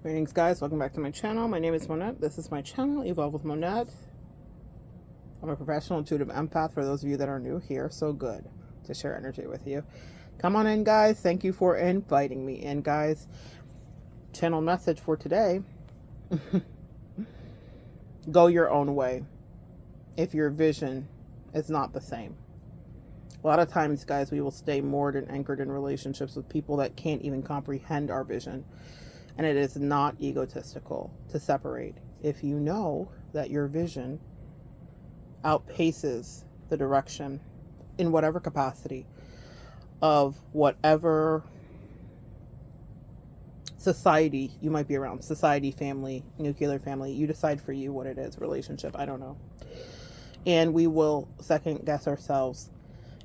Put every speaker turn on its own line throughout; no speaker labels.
Greetings, guys. Welcome back to my channel. My name is Monette. This is my channel, Evolve with Monette. I'm a professional intuitive empath for those of you that are new here. So good to share energy with you. Come on in, guys. Thank you for inviting me in, guys. Channel message for today. Go your own way if your vision is not the same. A lot of times, guys, we will stay moored and anchored in relationships with people that can't even comprehend our vision. And it is not egotistical to separate if you know that your vision outpaces the direction in whatever capacity of whatever society you might be around. Society, family, nuclear family. You decide for you what it is. Relationship, I don't know. And we will second guess ourselves.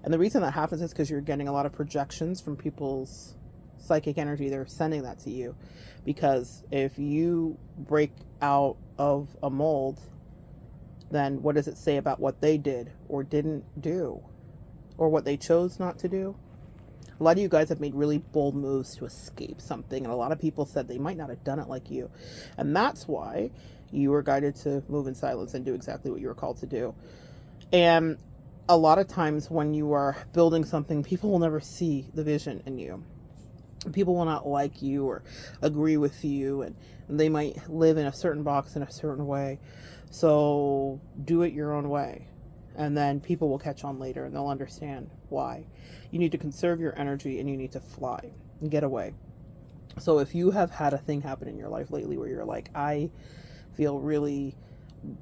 And the reason that happens is because you're getting a lot of projections from people's psychic energy. They're sending that to you. Because if you break out of a mold, then what does it say about what they did or didn't do? Or what they chose not to do? A lot of you guys have made really bold moves to escape something. And a lot of people said they might not have done it like you. And that's why you were guided to move in silence and do exactly what you were called to do. And a lot of times when you are building something, people will never see the vision in you. People will not like you or agree with you, and they might live in a certain box in a certain way. So do it your own way, and then people will catch on later and they'll understand why. You need to conserve your energy and you need to fly and get away. So if you have had a thing happen in your life lately where you're like, I feel really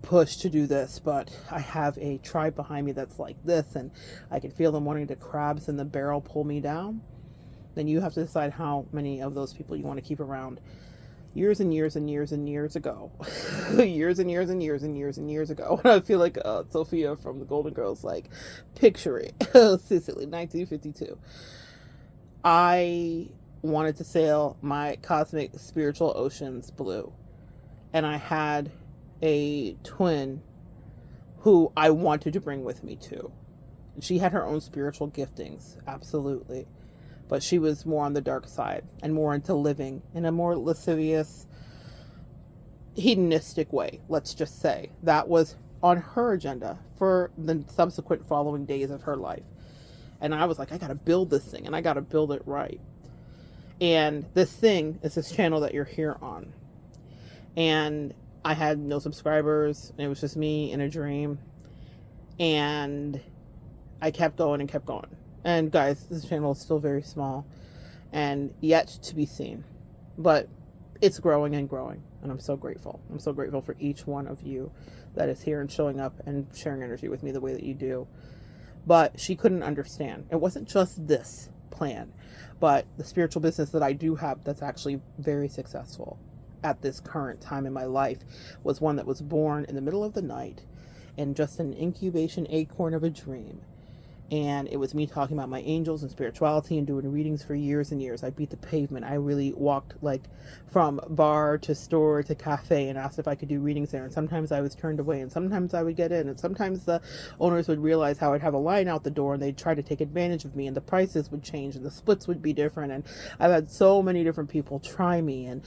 pushed to do this, but I have a tribe behind me that's like this, and I can feel them wanting to crabs in the barrel pull me down, then you have to decide how many of those people you want to keep around. Years and years and years and years ago, years and years and years and years and years ago, I feel like Sophia from the Golden Girls, like, picture it, Sicily, 1952. I wanted to sail my cosmic spiritual oceans blue, and I had a twin who I wanted to bring with me too. She had her own spiritual giftings, absolutely. But she was more on the dark side and more into living in a more lascivious, hedonistic way, let's just say. That was on her agenda for the subsequent following days of her life. And I was like, I gotta build this thing, and I gotta build it right. And this thing is this channel that you're here on. And I had no subscribers. It was just me in a dream. And I kept going and kept going. And guys, this channel is still very small and yet to be seen, but it's growing and growing. And I'm so grateful. I'm so grateful for each one of you that is here and showing up and sharing energy with me the way that you do. But she couldn't understand. It wasn't just this plan, but the spiritual business that I do have that's actually very successful at this current time in my life was one that was born in the middle of the night and just an incubation acorn of a dream. And it was me talking about my angels and spirituality and doing readings for years and years. I beat the pavement. I really walked like from bar to store to cafe and asked if I could do readings there. And sometimes I was turned away, and sometimes I would get in, and sometimes the owners would realize how I'd have a line out the door and they'd try to take advantage of me, and the prices would change and the splits would be different. And I've had so many different people try me, and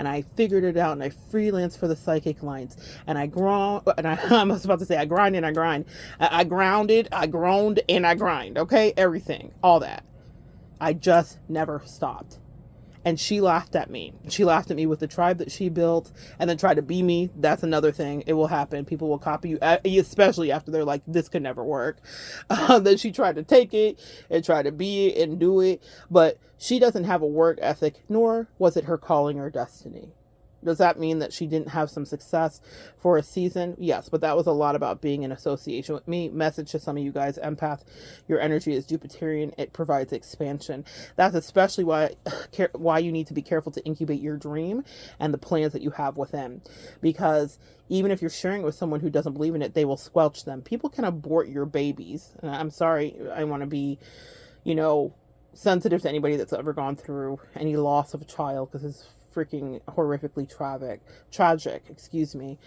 I figured it out, and I freelanced for the psychic lines, and I I was about to say I grind and I grind. I grounded, I groaned, and I grind, okay? Everything, all that. I just never stopped. And she laughed at me. She laughed at me with the tribe that she built and then tried to be me. That's another thing. It will happen. People will copy you, especially after they're like, this could never work. Then she tried to take it and try to be it and do it. But she doesn't have a work ethic, nor was it her calling or destiny. Does that mean that she didn't have some success for a season? Yes, but that was a lot about being in association with me. Message to some of you guys, empath, your energy is Jupiterian. It provides expansion. That's especially why you need to be careful to incubate your dream and the plans that you have within. Because even if you're sharing it with someone who doesn't believe in it, they will squelch them. People can abort your babies. And I'm sorry, I want to be, sensitive to anybody that's ever gone through any loss of a child, because it's freaking horrifically tragic, excuse me.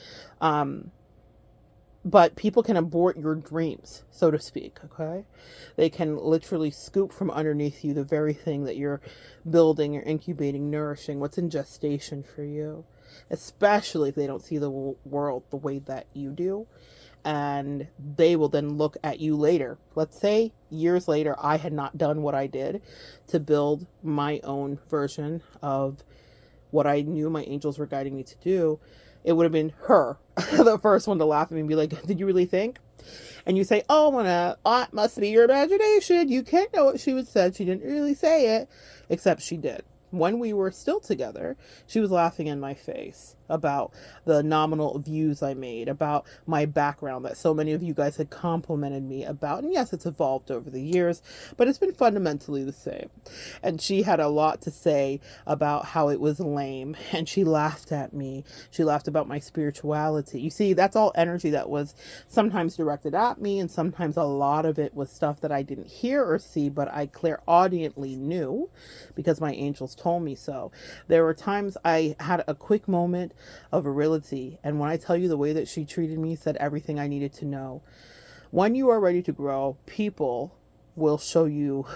But people can abort your dreams, so to speak, okay? They can literally scoop from underneath you the very thing that you're building, you're incubating, nourishing, what's in gestation for you, especially if they don't see the world the way that you do. And they will then look at you later. Let's say years later, I had not done what I did to build my own version of what I knew my angels were guiding me to do. It would have been her, the first one to laugh at me and be like, did you really think? And you say, oh, it must be your imagination. You can't know what she would said. She didn't really say it, except she did. When we were still together, she was laughing in my face about the nominal views I made, about my background that so many of you guys had complimented me about. And yes, it's evolved over the years, but it's been fundamentally the same. And she had a lot to say about how it was lame. And she laughed at me. She laughed about my spirituality. You see, that's all energy that was sometimes directed at me. And sometimes a lot of it was stuff that I didn't hear or see, but I clairaudiently knew because my angels told me so. There were times I had a quick moment of virility, and when I tell you the way that she treated me said everything I needed to know. When you are ready to grow, people will show you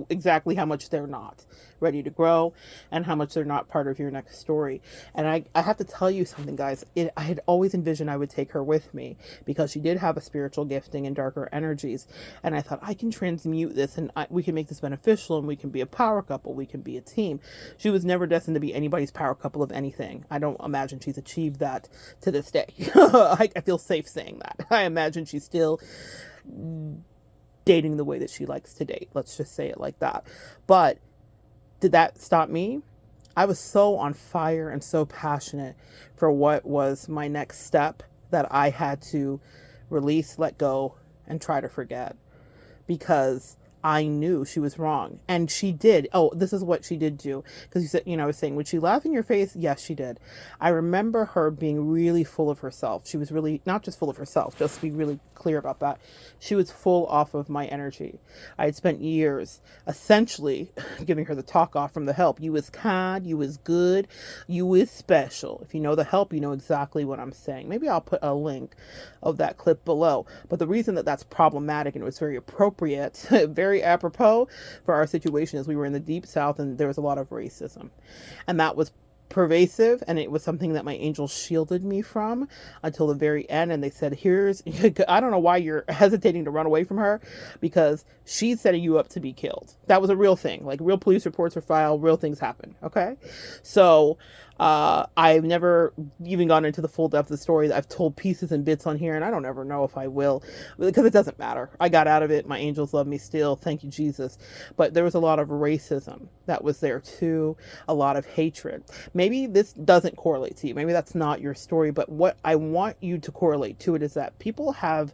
exactly how much they're not ready to grow and how much they're not part of your next story. And I have to tell you something, guys. I had always envisioned I would take her with me because she did have a spiritual gifting and darker energies. And I thought I can transmute this and we can make this beneficial and we can be a power couple. We can be a team. She was never destined to be anybody's power couple of anything. I don't imagine she's achieved that to this day. I feel safe saying that. I imagine she's still dating the way that she likes to date. Let's just say it like that. But did that stop me? I was so on fire and so passionate for what was my next step that I had to release, let go, and try to forget because I knew she was wrong. And she did. Oh, this is what she did do. Because you said, I was saying, would she laugh in your face? Yes, she did. I remember her being really full of herself. She was really, not just full of herself, just to be really clear about that. She was full off of my energy. I had spent years essentially giving her the talk off from the help. You is kind, you is good, you is special. If you know the help, you know exactly what I'm saying. Maybe I'll put a link of that clip below. But the reason that that's problematic and it was very appropriate, very apropos for our situation is we were in the deep South and there was a lot of racism. And that was pervasive, and it was something that my angels shielded me from until the very end. And they said, I don't know why you're hesitating to run away from her, because she's setting you up to be killed. That was a real thing. Like, real police reports were filed, real things happen. Okay. So I've never even gone into the full depth of the story. I've told pieces and bits on here, and I don't ever know if I will, because it doesn't matter. I got out of it. My angels love me still. Thank you, Jesus. But there was a lot of racism that was there too. A lot of hatred. Maybe this doesn't correlate to you. Maybe that's not your story, but what I want you to correlate to it is that people have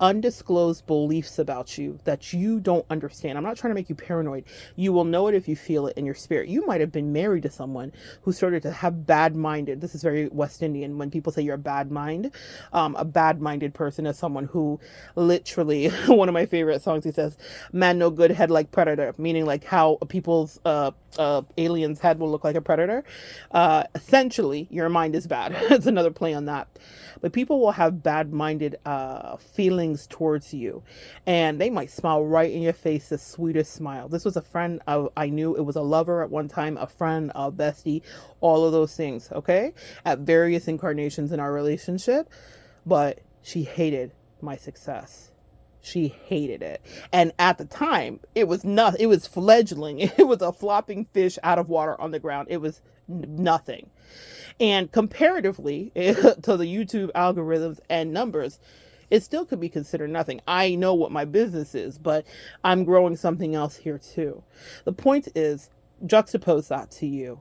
undisclosed beliefs about you that you don't understand. I'm not trying to make you paranoid. You will know it if you feel it in your spirit. You might have been married to someone who started to have bad-minded. This is very West Indian. When people say you're a bad-minded person is someone who literally, one of my favorite songs, he says, man no good, head like predator, meaning like how people's alien's head will look like a predator. Essentially, your mind is bad. It's another play on that. But people will have bad-minded feelings towards you, and they might smile right in your face, the sweetest smile. This was a friend I knew. It was a lover at one time, a friend, a bestie, all of those things, okay, at various incarnations in our relationship. But she hated my success. She hated it. And at the time, it was nothing. It was fledgling. It was a flopping fish out of water on the ground. It was nothing. And comparatively to the YouTube algorithms and numbers, it still could be considered nothing. I know what my business is, but I'm growing something else here too. The point is, juxtapose that to you.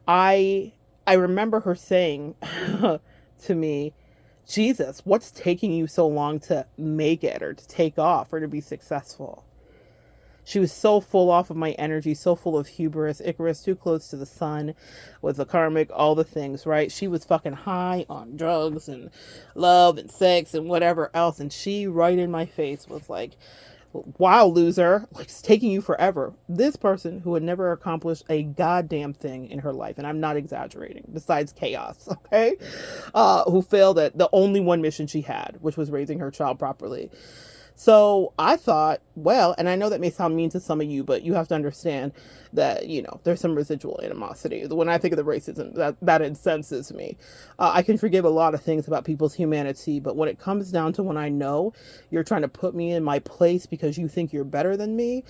I remember her saying to me, Jesus, what's taking you so long to make it or to take off or to be successful? She was so full off of my energy, so full of hubris, Icarus, too close to the sun, with the karmic, all the things, right? She was fucking high on drugs and love and sex and whatever else. And she, right in my face, was like, Wow, loser, like it's taking you forever. This person who had never accomplished a goddamn thing in her life, and I'm not exaggerating, besides chaos, okay? Who failed at the only one mission she had, which was raising her child properly. So I thought, well, and I know that may sound mean to some of you, but you have to understand that, there's some residual animosity. When I think of the racism, that incenses me. I can forgive a lot of things about people's humanity, but when it comes down to when I know you're trying to put me in my place because you think you're better than me,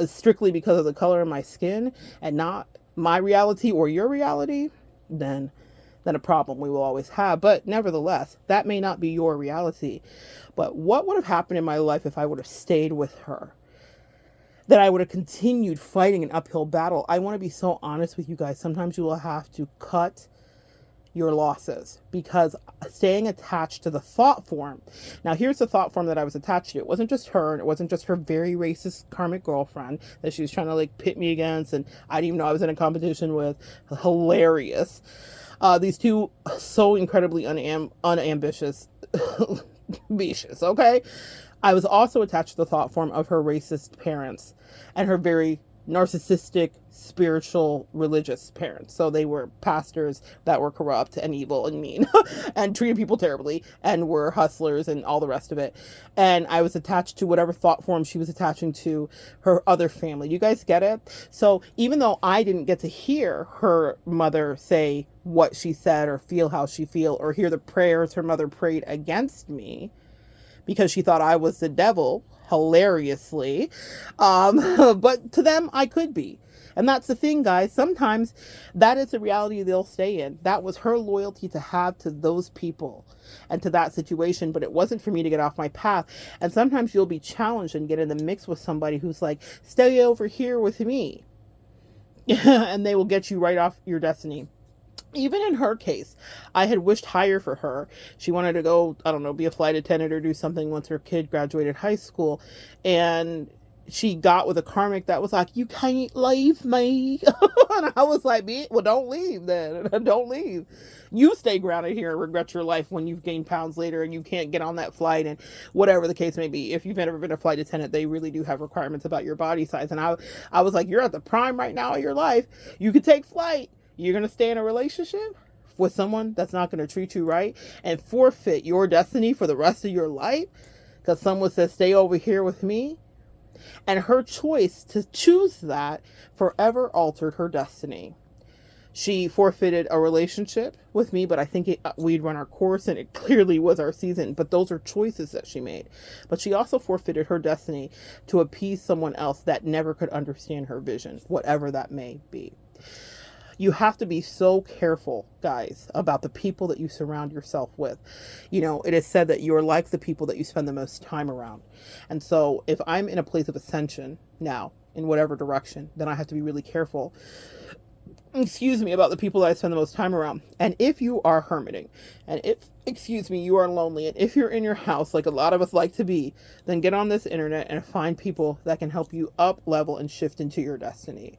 strictly because of the color of my skin and not my reality or your reality, then a problem we will always have. But nevertheless, that may not be your reality. But what would have happened in my life if I would have stayed with her? That I would have continued fighting an uphill battle. I want to be so honest with you guys. Sometimes you will have to cut your losses because staying attached to the thought form. Now, here's the thought form that I was attached to. It wasn't just her, and it wasn't just her very racist karmic girlfriend that she was trying to like pit me against, and I didn't even know I was in a competition with. Hilarious. These two so incredibly unambitious beaches, okay? I was also attached to the thought form of her racist parents and her very narcissistic, spiritual, religious parents. So they were pastors that were corrupt and evil and mean and treated people terribly and were hustlers and all the rest of it. And I was attached to whatever thought form she was attaching to her other family. You guys get it? So even though I didn't get to hear her mother say what she said or feel how she feel or hear the prayers her mother prayed against me, because she thought I was the devil, hilariously. But to them, I could be. And that's the thing, guys. Sometimes that is the reality they'll stay in. That was her loyalty to have to those people and to that situation, but it wasn't for me to get off my path. And sometimes you'll be challenged and get in the mix with somebody who's like, stay over here with me. And they will get you right off your destiny. Even in her case, I had wished higher for her. She wanted to go, I don't know, be a flight attendant or do something once her kid graduated high school. And she got with a karmic that was like, you can't leave me. And I was like, well, don't leave then. Don't leave. You stay grounded here and regret your life when you've gained pounds later and you can't get on that flight and whatever the case may be. If you've ever been a flight attendant, they really do have requirements about your body size. And I was like, you're at the prime right now of your life. You could take flight. You're going to stay in a relationship with someone that's not going to treat you right and forfeit your destiny for the rest of your life because someone says, stay over here with me. And her choice to choose that forever altered her destiny. She forfeited a relationship with me, but I think we'd run our course and it clearly was our season. But those are choices that she made. But she also forfeited her destiny to appease someone else that never could understand her vision, whatever that may be. You have to be so careful, guys, about the people that you surround yourself with. It is said that you're like the people that you spend the most time around. And so if I'm in a place of ascension now, in whatever direction, then I have to be really careful, about the people that I spend the most time around. And if you are hermiting, and if, you are lonely, and if you're in your house, like a lot of us like to be, then get on this internet and find people that can help you up level and shift into your destiny.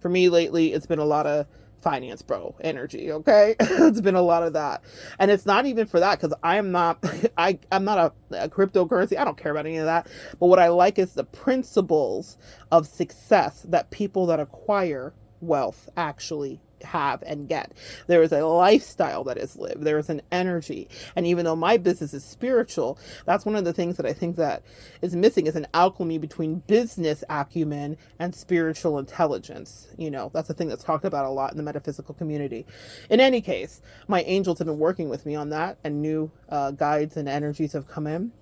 For me lately, it's been a lot of finance bro energy, okay? It's been a lot of that. And it's not even for that, because I'm not a cryptocurrency. I don't care about any of that. But what I like is the principles of success that people that acquire wealth actually have and get. There is a lifestyle that is lived. There is an energy. And even though my business is spiritual, that's one of the things that I think that is missing is an alchemy between business acumen and spiritual intelligence. That's a thing that's talked about a lot in the metaphysical community. In any case, my angels have been working with me on that, and new guides and energies have come in.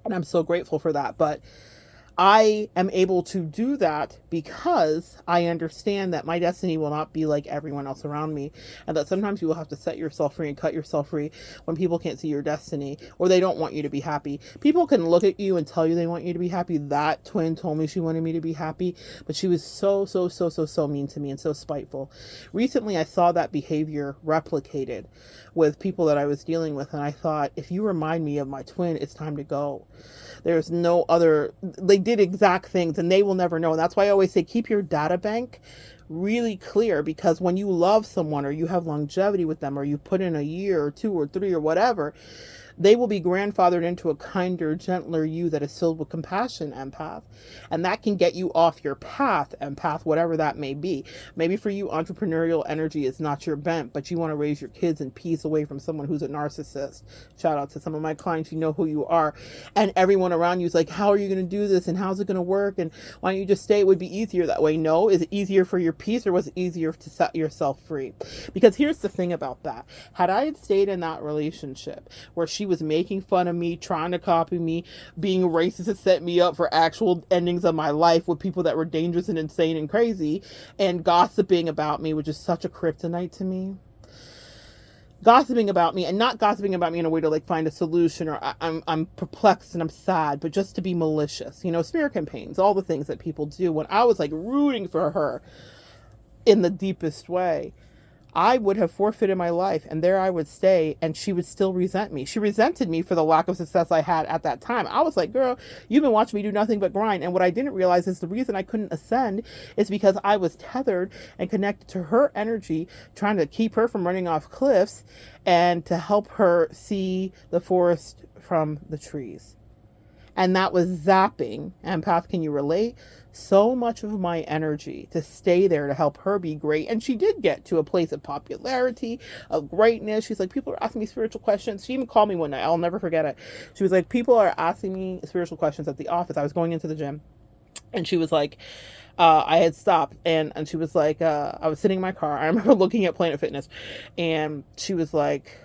And I'm so grateful for that. But I am able to do that because I understand that my destiny will not be like everyone else around me, and that sometimes you will have to set yourself free and cut yourself free when people can't see your destiny or they don't want you to be happy. People can look at you and tell you they want you to be happy. That twin told me she wanted me to be happy, but she was so mean to me and so spiteful. Recently, I saw that behavior replicated with people that I was dealing with, and I thought, if you remind me of my twin, it's time to go. There's no other, they did exact things and they will never know. And that's why I always say, keep your data bank really clear, because when you love someone or you have longevity with them or you put in a year or 2 or 3 or whatever, They will be grandfathered into a kinder, gentler you that is filled with compassion, empath. And that can get you off your path, empath, whatever that may be. Maybe for you, entrepreneurial energy is not your bent, but you want to raise your kids in peace away from someone who's a narcissist. Shout out to some of my clients, you know who you are. And everyone around you is like, how are you going to do this? And how's it going to work? And why don't you just stay? It would be easier that way. No. Is it easier for your peace, or was it easier to set yourself free? Because here's the thing about that. Had I had stayed in that relationship where she was making fun of me, trying to copy me, being racist to set me up for actual endings of my life with people that were dangerous and insane and crazy, and gossiping about me, which is such a kryptonite to me. Gossiping about me, and not gossiping about me in a way to like find a solution, or I'm perplexed and I'm sad, but just to be malicious, smear campaigns, all the things that people do. When I was like rooting for her in the deepest way, I would have forfeited my life, and there I would stay, and she would still resent me. She resented me for the lack of success I had at that time. I was like, girl, you've been watching me do nothing but grind. And what I didn't realize is the reason I couldn't ascend is because I was tethered and connected to her energy, trying to keep her from running off cliffs and to help her see the forest from the trees. And that was zapping, empath, can you relate? So much of my energy to stay there to help her be great. And she did get to a place of popularity, of greatness. She's like, people are asking me spiritual questions. She even called me one night. I'll never forget it. She was like, people are asking me spiritual questions at the office. I was going into the gym. And she was like, I had stopped, and she was like, I was sitting in my car. I remember looking at Planet Fitness, and she was like,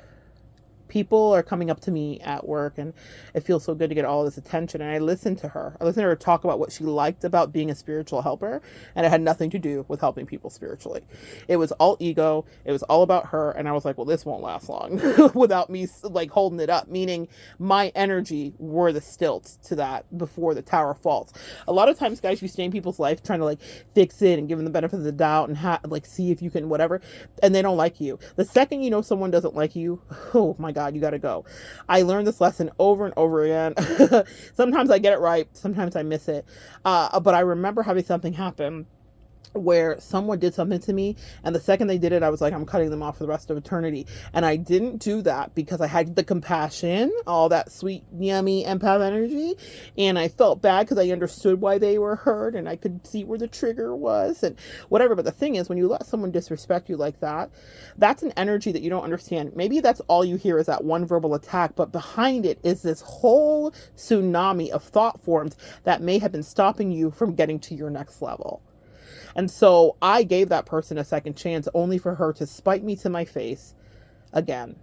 people are coming up to me at work, and it feels so good to get all this attention. And I listened to her. I listened to her talk about what she liked about being a spiritual helper, and it had nothing to do with helping people spiritually. It was all ego. It was all about her. And I was like, well, this won't last long without me like holding it up, meaning my energy were the stilts to that before the tower falls. A lot of times, guys, you stay in people's life trying to like fix it and give them the benefit of the doubt and like see if you can whatever, and they don't like you. The second you know someone doesn't like you, oh my God, you got to go. I learned this lesson over and over again. Sometimes I get it right. Sometimes I miss it. But I remember having something happen where someone did something to me, and the second they did it, I was like, I'm cutting them off for the rest of eternity. And I didn't do that because I had the compassion, all that sweet, yummy empath energy, and I felt bad because I understood why they were hurt, and I could see where the trigger was and whatever. But the thing is, when you let someone disrespect you like that, that's an energy that you don't understand. Maybe that's all you hear is that one verbal attack, but behind it is this whole tsunami of thought forms that may have been stopping you from getting to your next level. And so I gave that person a second chance only for her to spite me to my face again.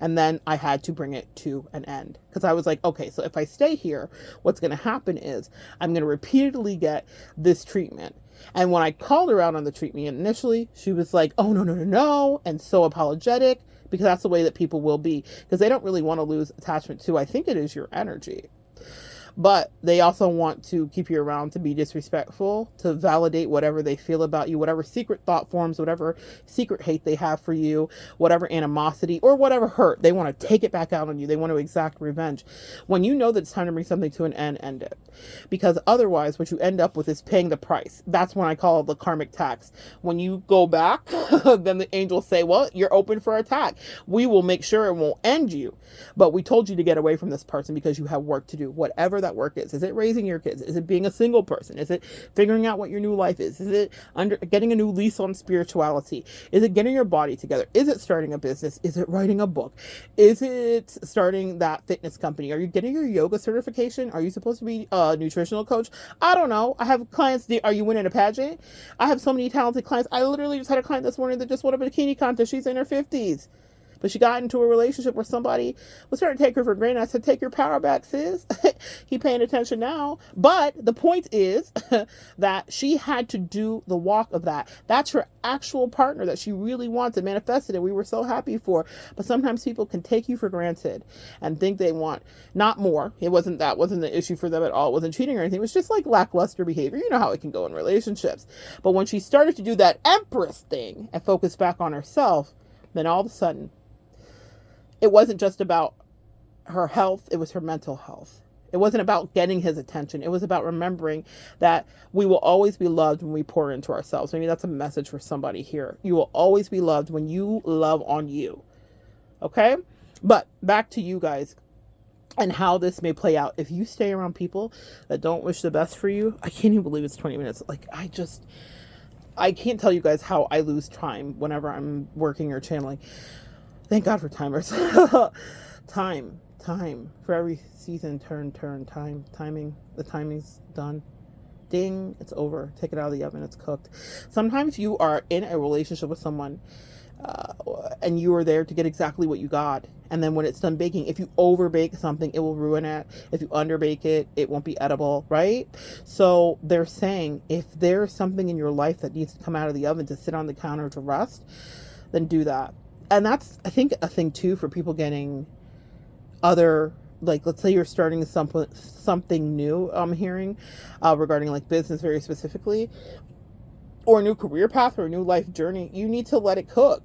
And then I had to bring it to an end because I was like, okay, so if I stay here, what's going to happen is I'm going to repeatedly get this treatment. And when I called her out on the treatment initially, she was like, oh, no, and so apologetic, because that's the way that people will be, because they don't really want to lose attachment to, I think it is your energy. But they also want to keep you around to be disrespectful, to validate whatever they feel about you, whatever secret thought forms, whatever secret hate they have for you, whatever animosity or whatever hurt. They want to take it back out on you. They want to exact revenge. When you know that it's time to bring something to an end it. Because otherwise, what you end up with is paying the price. That's when I call it the karmic tax. When you go back, then the angels say, well, you're open for attack. We will make sure it won't end you. But we told you to get away from this person because you have work to do. Whatever that work is. Is it raising your kids? Is it being a single person? Is it figuring out what your new life is? Is it getting a new lease on spirituality? Is it getting your body together? Is it starting a business? Is it writing a book? Is it starting that fitness company? Are you getting your yoga certification? Are you supposed to be a nutritional coach? I don't know. I have clients. Are you winning a pageant? I have so many talented clients. I literally just had a client this morning that just won a bikini contest. She's in her 50s. But she got into a relationship where somebody was trying to take her for granted. I said, take your power back, sis. He paying attention now. But the point is that she had to do the walk of that. That's her actual partner that she really wanted, manifested, and we were so happy for. But sometimes people can take you for granted and think they want not more. That wasn't the issue for them at all. It wasn't cheating or anything. It was just like lackluster behavior. You know how it can go in relationships. But when she started to do that Empress thing and focus back on herself, then all of a sudden, it wasn't just about her health, it was her mental health. It wasn't about getting his attention. It was about remembering that we will always be loved when we pour into ourselves. Maybe that's a message for somebody here. You will always be loved when you love on you. Okay? But back to you guys. and how this may play out. If you stay around people that don't wish the best for you, I can't even believe it's 20 minutes. Like, I can't tell you guys how I lose time whenever I'm working or channeling. Thank God for timers. Time. For every season, turn, timing. The timing's done. Ding, it's over. Take it out of the oven, it's cooked. Sometimes you are in a relationship with someone and you are there to get exactly what you got. And then when it's done baking, if you over bake something, it will ruin it. If you under bake it, it won't be edible, right? So they're saying if there's something in your life that needs to come out of the oven to sit on the counter to rest, then do that. And that's, I think, a thing too for people getting other, like, let's say you're starting something new, I'm hearing regarding like business very specifically, or a new career path or a new life journey. You need to let it cook.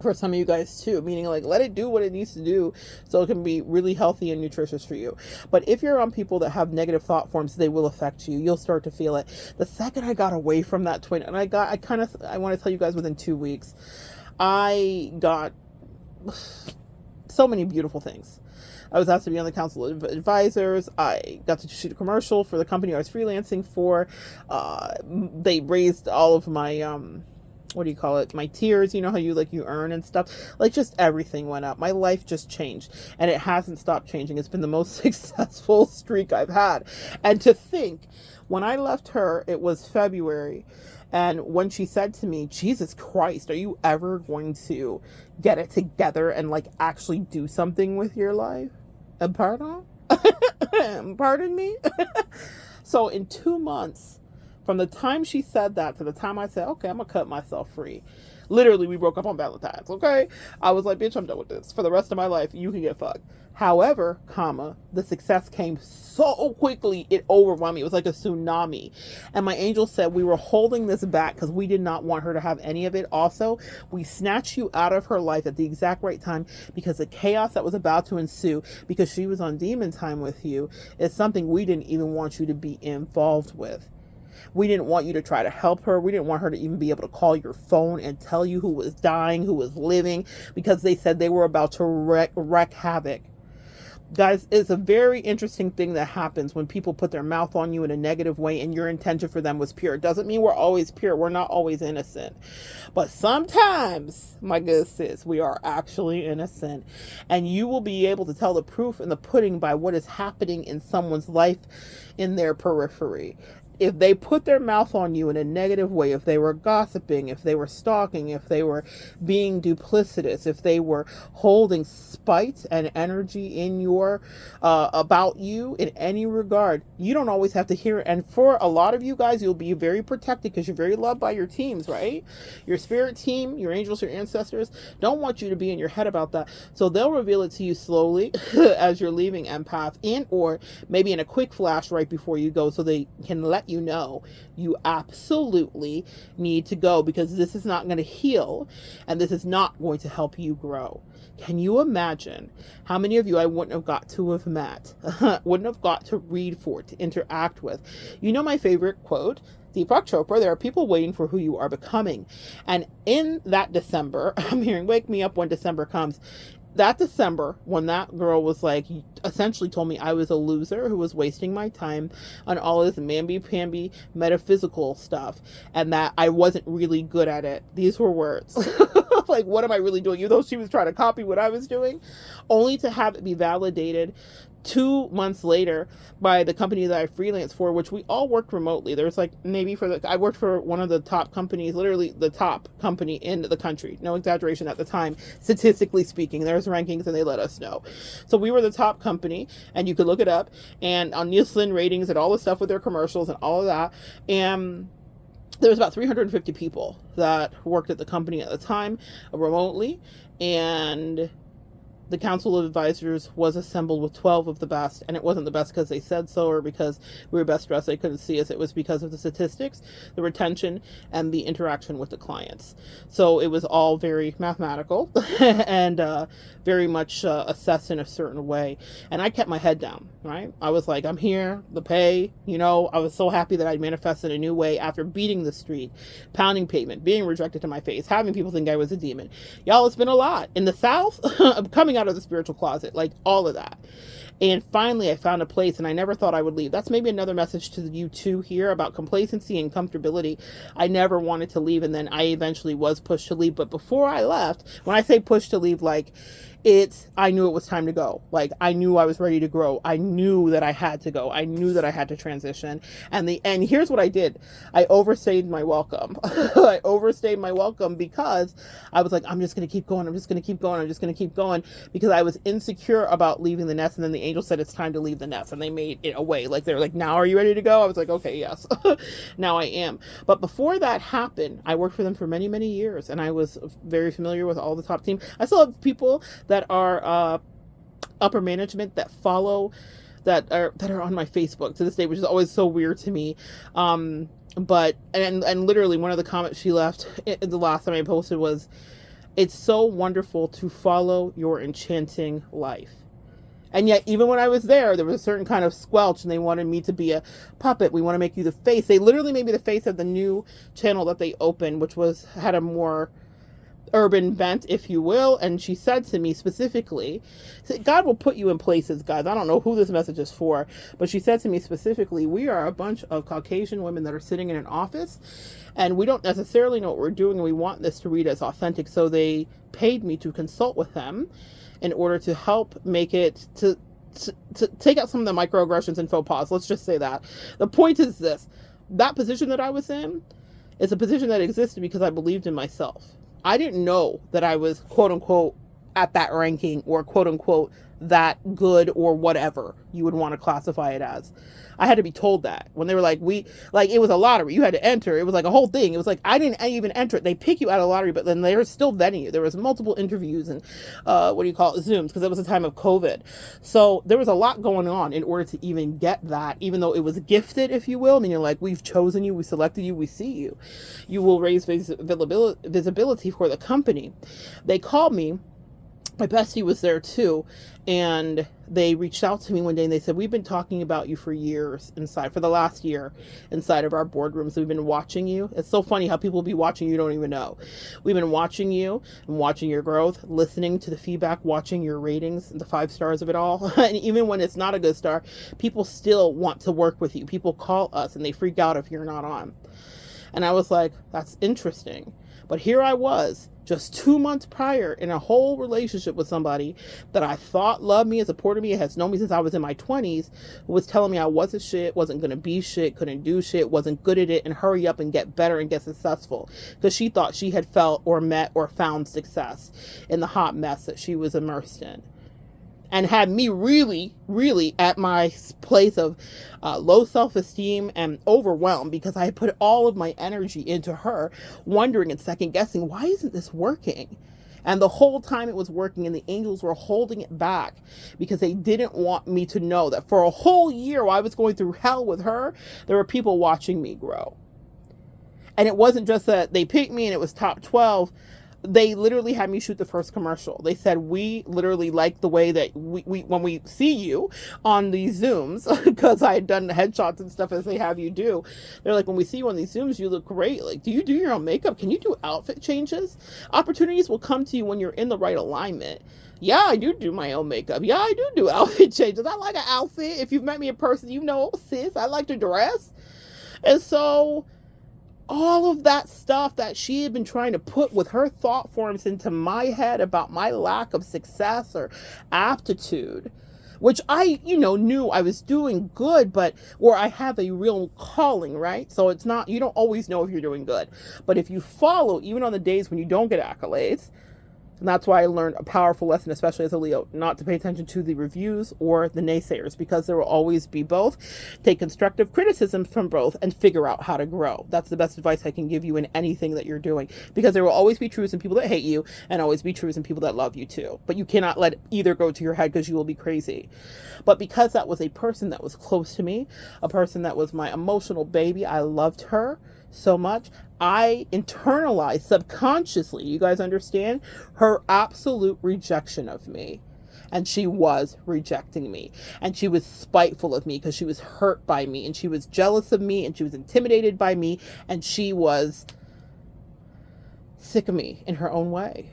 For some of you guys too, meaning like let it do what it needs to do so it can be really healthy and nutritious for you. But if you're on people that have negative thought forms, they will affect you. You'll start to feel it. The second I got away from that twin, and I want to tell you guys, within 2 weeks, I got so many beautiful things. I was asked to be on the council of advisors. I got to shoot a commercial for the company I was freelancing for. They raised all of my what do you call it? My tiers, you know how you earn and stuff. Like, just everything went up. My life just changed, and it hasn't stopped changing. It's been the most successful streak I've had. And to think, when I left her, it was February. And when she said to me, Jesus Christ, are you ever going to get it together and like actually do something with your life? Pardon? Pardon me? So in 2 months, from the time she said that to the time I said, okay, I'm going to cut myself free. Literally, we broke up on Valentine's, okay? I was like, bitch, I'm done with this. For the rest of my life, you can get fucked. However, the success came so quickly, it overwhelmed me. It was like a tsunami. And my angel said we were holding this back because we did not want her to have any of it. Also, we snatched you out of her life at the exact right time because the chaos that was about to ensue, because she was on demon time with you, is something we didn't even want you to be involved with. We didn't want you to try to help her. We didn't want her to even be able to call your phone and tell you who was dying, who was living, because they said they were about to wreak havoc. Guys, it's a very interesting thing that happens when people put their mouth on you in a negative way and your intention for them was pure. It doesn't mean we're always pure. We're not always innocent. But sometimes, my good sis, we are actually innocent. And you will be able to tell the proof in the pudding by what is happening in someone's life in their periphery. If they put their mouth on you in a negative way, if they were gossiping, if they were stalking, if they were being duplicitous, if they were holding spite and energy in your about you in any regard, you don't always have to hear it. And for a lot of you guys, you'll be very protected because you're very loved by your teams, right? Your spirit team, your angels, your ancestors don't want you to be in your head about that. So they'll reveal it to you slowly as you're leaving Empath, and or maybe in a quick flash right before you go, so they can let you know you absolutely need to go, because this is not going to heal and this is not going to help you grow. Can you imagine how many of you I wouldn't have got to have met, wouldn't have got to read for, to interact with? You know my favorite quote, Deepak Chopra, there are people waiting for who you are becoming. And in that December, I'm hearing, wake me up when December comes. That December, when that girl was like, essentially told me I was a loser who was wasting my time on all this mamby-pamby metaphysical stuff, and that I wasn't really good at it. These were words. Like, what am I really doing? Even though she was trying to copy what I was doing, only to have it be validated 2 months later by the company that I freelanced for, which we all worked remotely. There's like maybe I worked for one of the top companies, literally the top company in the country. No exaggeration at the time, statistically speaking. There's rankings and they let us know. So we were the top company, and you could look it up, and on Nielsen ratings and all the stuff with their commercials and all of that. And there was about 350 people that worked at the company at the time remotely, and the council of advisors was assembled with 12 of the best, and it wasn't the best because they said so or because we were best dressed, they couldn't see us. It was because of the statistics, the retention, and the interaction with the clients. So it was all very mathematical and very much assessed in a certain way. And I kept my head down, right? I was like, I'm here, the pay, I was so happy that I'd manifested a new way after beating the street, pounding pavement, being rejected to my face, having people think I was a demon. Y'all, it's been a lot. In the South, I'm coming out of the spiritual closet, like all of that. And finally, I found a place, and I never thought I would leave. That's maybe another message to you too here about complacency and comfortability. I never wanted to leave, and then I eventually was pushed to leave. But before I left, when I say pushed to leave, like, I knew it was time to go. Like, I knew I was ready to grow. I knew that I had to go. I knew that I had to transition. And here's what I did. I overstayed my welcome. I overstayed my welcome because I was like, I'm just going to keep going. I'm just going to keep going. I'm just going to keep going, because I was insecure about leaving the nest. And then the angel said, it's time to leave the nest. And they made it away. Like, they were like, now are you ready to go? I was like, okay, yes. Now I am. But before that happened, I worked for them for many, many years. And I was very familiar with all the top team. I still have people that are upper management that follow, that are on my Facebook to this day, which is always so weird to me. But literally one of the comments she left the last time I posted was, it's so wonderful to follow your enchanting life. And yet, even when I was there was a certain kind of squelch, and they wanted me to be a puppet. We want to make you the face. They literally made me the face of the new channel that they opened, which had a more urban bent, if you will. And she said to me specifically, God will put you in places, guys. I don't know who this message is for, but she said to me specifically, we are a bunch of Caucasian women that are sitting in an office, and we don't necessarily know what we're doing, and we want this to read as authentic. So they paid me to consult with them in order to help make it, to take out some of the microaggressions and faux pas. Let's just say that. The point is this: that position that I was in is a position that existed because I believed in myself. I didn't know that I was, quote unquote, at that ranking, or quote unquote, that good, or whatever you would want to classify it as. I had to be told that when they were like, it was a lottery. You had to enter. It was like a whole thing. It was like, I didn't even enter it. They pick you out of the lottery, but then they're still vetting you. There was multiple interviews and, Zooms, because it was a time of COVID. So there was a lot going on in order to even get that, even though it was gifted, if you will. I mean, you're like, we've chosen you, we selected you, we see you. You will raise visibility for the company. They called me. My bestie was there too, and they reached out to me one day and they said, we've been talking about you for years for the last year inside of our boardrooms. We've been watching you. It's so funny how people will be watching you don't even know. We've been watching you and watching your growth, listening to the feedback, watching your ratings, the 5 stars of it all. And even when it's not a good star, people still want to work with you. People call us and they freak out if you're not on. And I was like, that's interesting. But here I was, just 2 months prior, in a whole relationship with somebody that I thought loved me and supported me, has known me since I was in my 20s, who was telling me I wasn't shit, wasn't going to be shit, couldn't do shit, wasn't good at it, and hurry up and get better and get successful. Because she thought she had felt or met or found success in the hot mess that she was immersed in. And had me really, really at my place of low self-esteem and overwhelmed, because I had put all of my energy into her, wondering and second guessing, why isn't this working? And the whole time it was working, and the angels were holding it back because they didn't want me to know that for a whole year while I was going through hell with her, there were people watching me grow. And it wasn't just that they picked me and it was top 12. They literally had me shoot the first commercial. They said, we literally like the way that we when we see you on these Zooms, because I had done headshots and stuff as they have you do. They're like, when we see you on these Zooms, you look great. Like, do you do your own makeup? Can you do outfit changes? Opportunities will come to you when you're in the right alignment. Yeah, I do my own makeup. Yeah, I do outfit changes. I like an outfit. If you've met me in person, you know, sis, I like to dress. And so all of that stuff that she had been trying to put with her thought forms into my head about my lack of success or aptitude, which I, knew I was doing good, or I have a real calling, right? So it's not, you don't always know if you're doing good. But if you follow, even on the days when you don't get accolades, and that's why I learned a powerful lesson, especially as a Leo, not to pay attention to the reviews or the naysayers, because there will always be both. Take constructive criticism from both and figure out how to grow. That's the best advice I can give you in anything that you're doing, because there will always be truths in people that hate you and always be truths in people that love you too. But you cannot let either go to your head, because you will be crazy. But because that was a person that was close to me, a person that was my emotional baby, I loved her so much, I internalized subconsciously, you guys understand, her absolute rejection of me. And she was rejecting me. And she was spiteful of me because she was hurt by me. And she was jealous of me. And she was intimidated by me. And she was sick of me in her own way.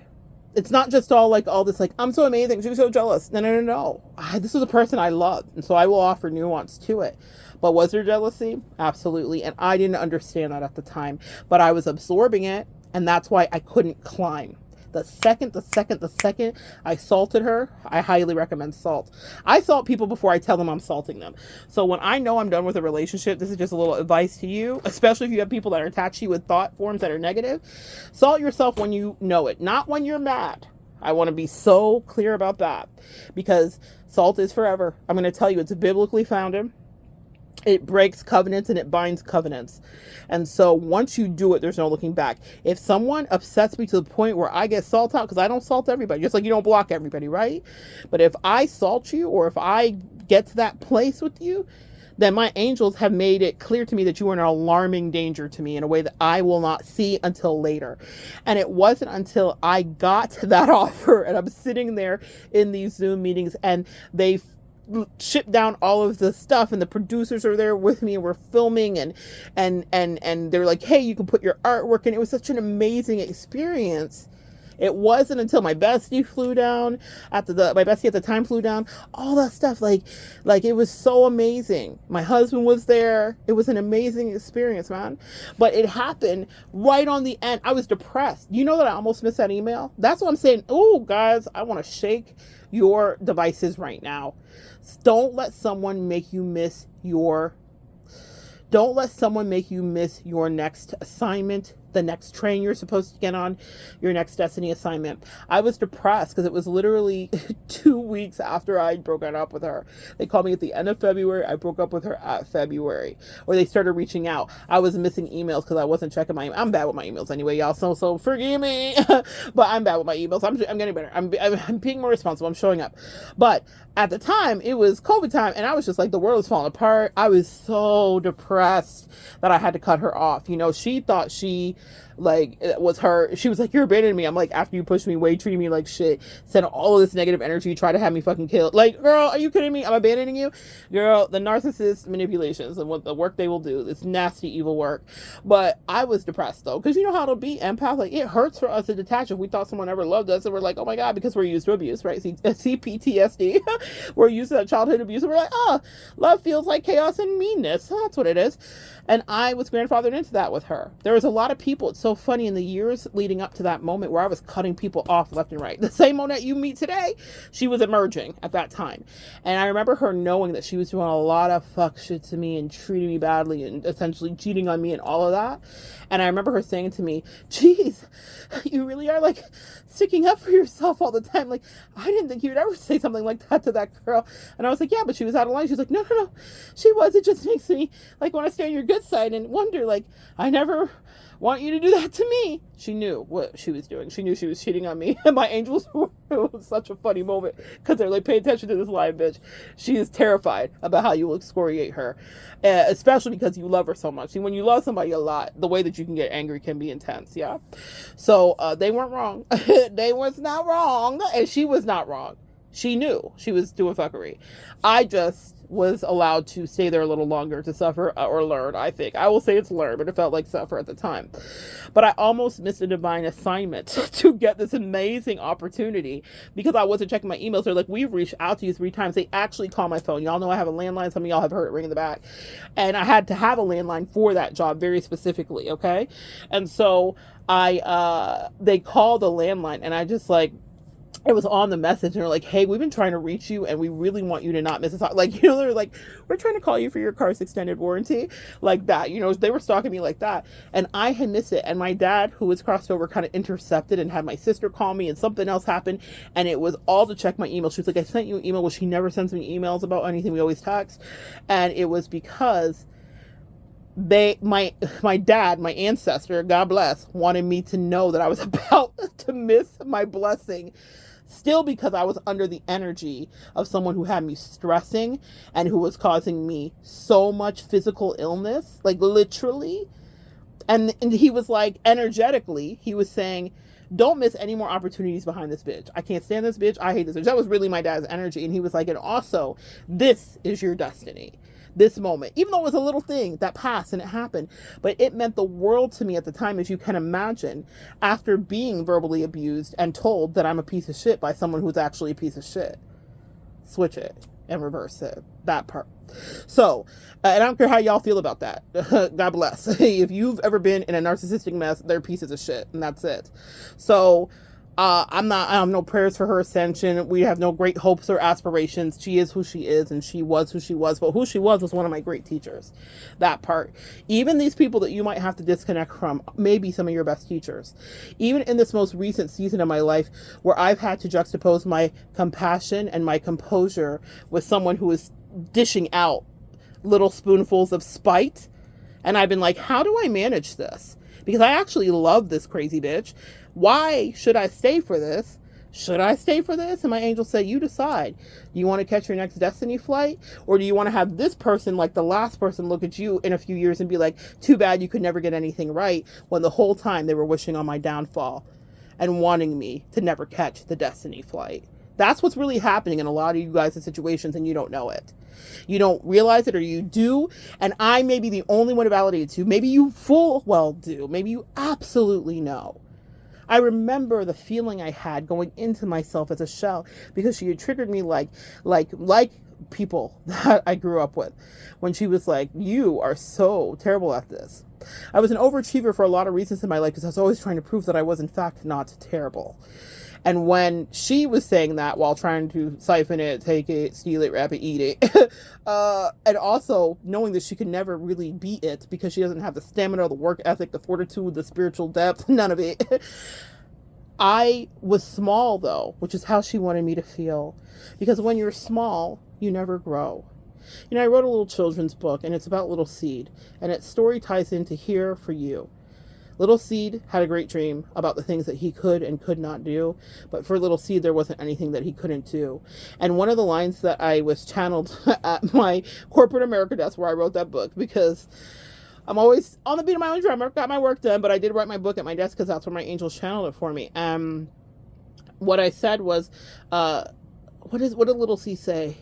it's not just all like all this like I'm so amazing, she was so jealous. No. This is a person I loved, and so I will offer nuance to it. But was there jealousy? Absolutely. And I didn't understand that at the time, but I was absorbing it, and that's why I couldn't climb. The second I salted her, I highly recommend salt. I salt people before I tell them I'm salting them. So when I know I'm done with a relationship, this is just a little advice to you, especially if you have people that are attached to you with thought forms that are negative. Salt yourself when you know it, not when you're mad. I want to be so clear about that, because salt is forever. I'm going to tell you, it's biblically founded. It breaks covenants and it binds covenants. And so once you do it, there's no looking back. If someone upsets me to the point where I get salt out, because I don't salt everybody, just like you don't block everybody, right? But if I salt you, or if I get to that place with you, then my angels have made it clear to me that you are an alarming danger to me in a way that I will not see until later. And it wasn't until I got that offer and I'm sitting there in these Zoom meetings and they ship down all of the stuff and the producers are there with me and we're filming and they're like, hey, you can put your artwork in. It was such an amazing experience. It wasn't until my bestie flew down my bestie at the time flew down, all that stuff, like it was so amazing. My husband was there. It was an amazing experience, man. But it happened right on the end. I was depressed. You know that I almost missed that email? That's what I'm saying. Oh, guys, I want to shake your devices right now. Don't let someone make you miss your next assignment, the next train you're supposed to get on, your next destiny assignment. I was depressed because it was literally 2 weeks after I'd broken up with her. They called me at the end of February. I broke up with her at February, or they started reaching out. I was missing emails because I wasn't checking my email. I'm bad with my emails anyway, y'all. So forgive me, but I'm bad with my emails. I'm getting better. I'm being more responsible. I'm showing up. But at the time, it was COVID time, and I was just like, the world was falling apart. I was so depressed that I had to cut her off. You know, she thought she was her. She was like, you're abandoning me. I'm like, after you pushed me away, treating me like shit, sent all of this negative energy, try to have me fucking killed. Like, girl, are you kidding me? I'm abandoning you? Girl, the narcissist manipulations and what the work they will do, it's nasty, evil work. But I was depressed though, because you know how it'll be, empath. Like, it hurts for us to detach if we thought someone ever loved us, and we're like, oh my God, because we're used to abuse, right? See PTSD. We're used to that childhood abuse, and we're like, oh, love feels like chaos and meanness. That's what it is. And I was grandfathered into that with her. There was a lot of people. It's so funny, in the years leading up to that moment where I was cutting people off left and right. The same Monette you meet today, she was emerging at that time. And I remember her knowing that she was doing a lot of fuck shit to me and treating me badly and essentially cheating on me and all of that. And I remember her saying to me, geez, you really are like sticking up for yourself all the time. Like, I didn't think you would ever say something like that to that girl. And I was like, yeah, but she was out of line. She was like, no, she was. It just makes me like want to stay on your good side and wonder, like, I never want you to do that to me. She knew what she was doing. She knew she was cheating on me. And my angels were, it was such a funny moment because they're like, pay attention to this lying bitch. She is terrified about how you will excoriate her, especially because you love her so much. See, when you love somebody a lot, the way that you can get angry can be intense. Yeah. So they weren't wrong. They was not wrong. And she was not wrong. She knew she was doing fuckery. I just was allowed to stay there a little longer to suffer or learn, I think. I will say it's learn, but it felt like suffer at the time. But I almost missed a divine assignment to get this amazing opportunity because I wasn't checking my emails. They're like, we've reached out to you 3 times. They actually call my phone. Y'all know I have a landline. Some of y'all have heard it ring in the back. And I had to have a landline for that job very specifically, okay? And so they called the landline and I just like, it was on the message and they're like, hey, we've been trying to reach you and we really want you to not miss us. Like, you know, they're like, we're trying to call you for your car's extended warranty, like that. You know, they were stalking me like that. And I had missed it. And my dad, who was crossed over, kind of intercepted and had my sister call me and something else happened. And it was all to check my email. She was like, I sent you an email. Well, she never sends me emails about anything. We always text. And it was because my dad, my ancestor, God bless, wanted me to know that I was about to miss my blessing. Still, because I was under the energy of someone who had me stressing and who was causing me so much physical illness, like literally. And he was like, energetically, he was saying, don't miss any more opportunities behind this bitch. I can't stand this bitch. I hate this bitch. That was really my dad's energy. And he was like, and also, this is your destiny. this moment, even though it was a little thing that passed and it happened, but it meant the world to me at the time, as you can imagine, after being verbally abused and told that I'm a piece of shit by someone who's actually a piece of shit. Switch it and reverse it. That part. So, and I don't care how y'all feel about that. God bless. If you've ever been in a narcissistic mess, they're pieces of shit, and that's it. So, I have no prayers for her ascension. We have no great hopes or aspirations. She is who she is, and she was who she was. But who she was one of my great teachers. That part. Even these people that you might have to disconnect from, maybe some of your best teachers. Even in this most recent season of my life, where I've had to juxtapose my compassion and my composure with someone who is dishing out little spoonfuls of spite. And I've been like, how do I manage this? Because I actually love this crazy bitch. Why should I stay for this? Should I stay for this? And my angel said, you decide. Do you want to catch your next destiny flight? Or do you want to have this person, like the last person, look at you in a few years and be like, too bad you could never get anything right, when the whole time they were wishing on my downfall and wanting me to never catch the destiny flight. That's what's really happening in a lot of you guys' situations, and you don't know it. You don't realize it, or you do, and I may be the only one to validate it to. Maybe you full well do. Maybe you absolutely know. I remember the feeling I had going into myself as a shell, because she had triggered me like people that I grew up with, when she was like, you are so terrible at this. I was an overachiever for a lot of reasons in my life, because I was always trying to prove that I was in fact not terrible. And when she was saying that while trying to siphon it, take it, steal it, wrap it, eat it, and also knowing that she could never really beat it because she doesn't have the stamina, the work ethic, the fortitude, the spiritual depth, none of it. I was small, though, which is how she wanted me to feel. Because when you're small, you never grow. I wrote a little children's book, and it's about Little Seed, and its story ties into Here for You. Little Seed had a great dream about the things that he could and could not do, but for Little Seed, there wasn't anything that he couldn't do. And one of the lines that I was channeled at my corporate America desk where I wrote that book, because I'm always on the beat of my own drum. I've got my work done, but I did write my book at my desk because that's where my angels channeled it for me. What I said was, what did Little Seed say?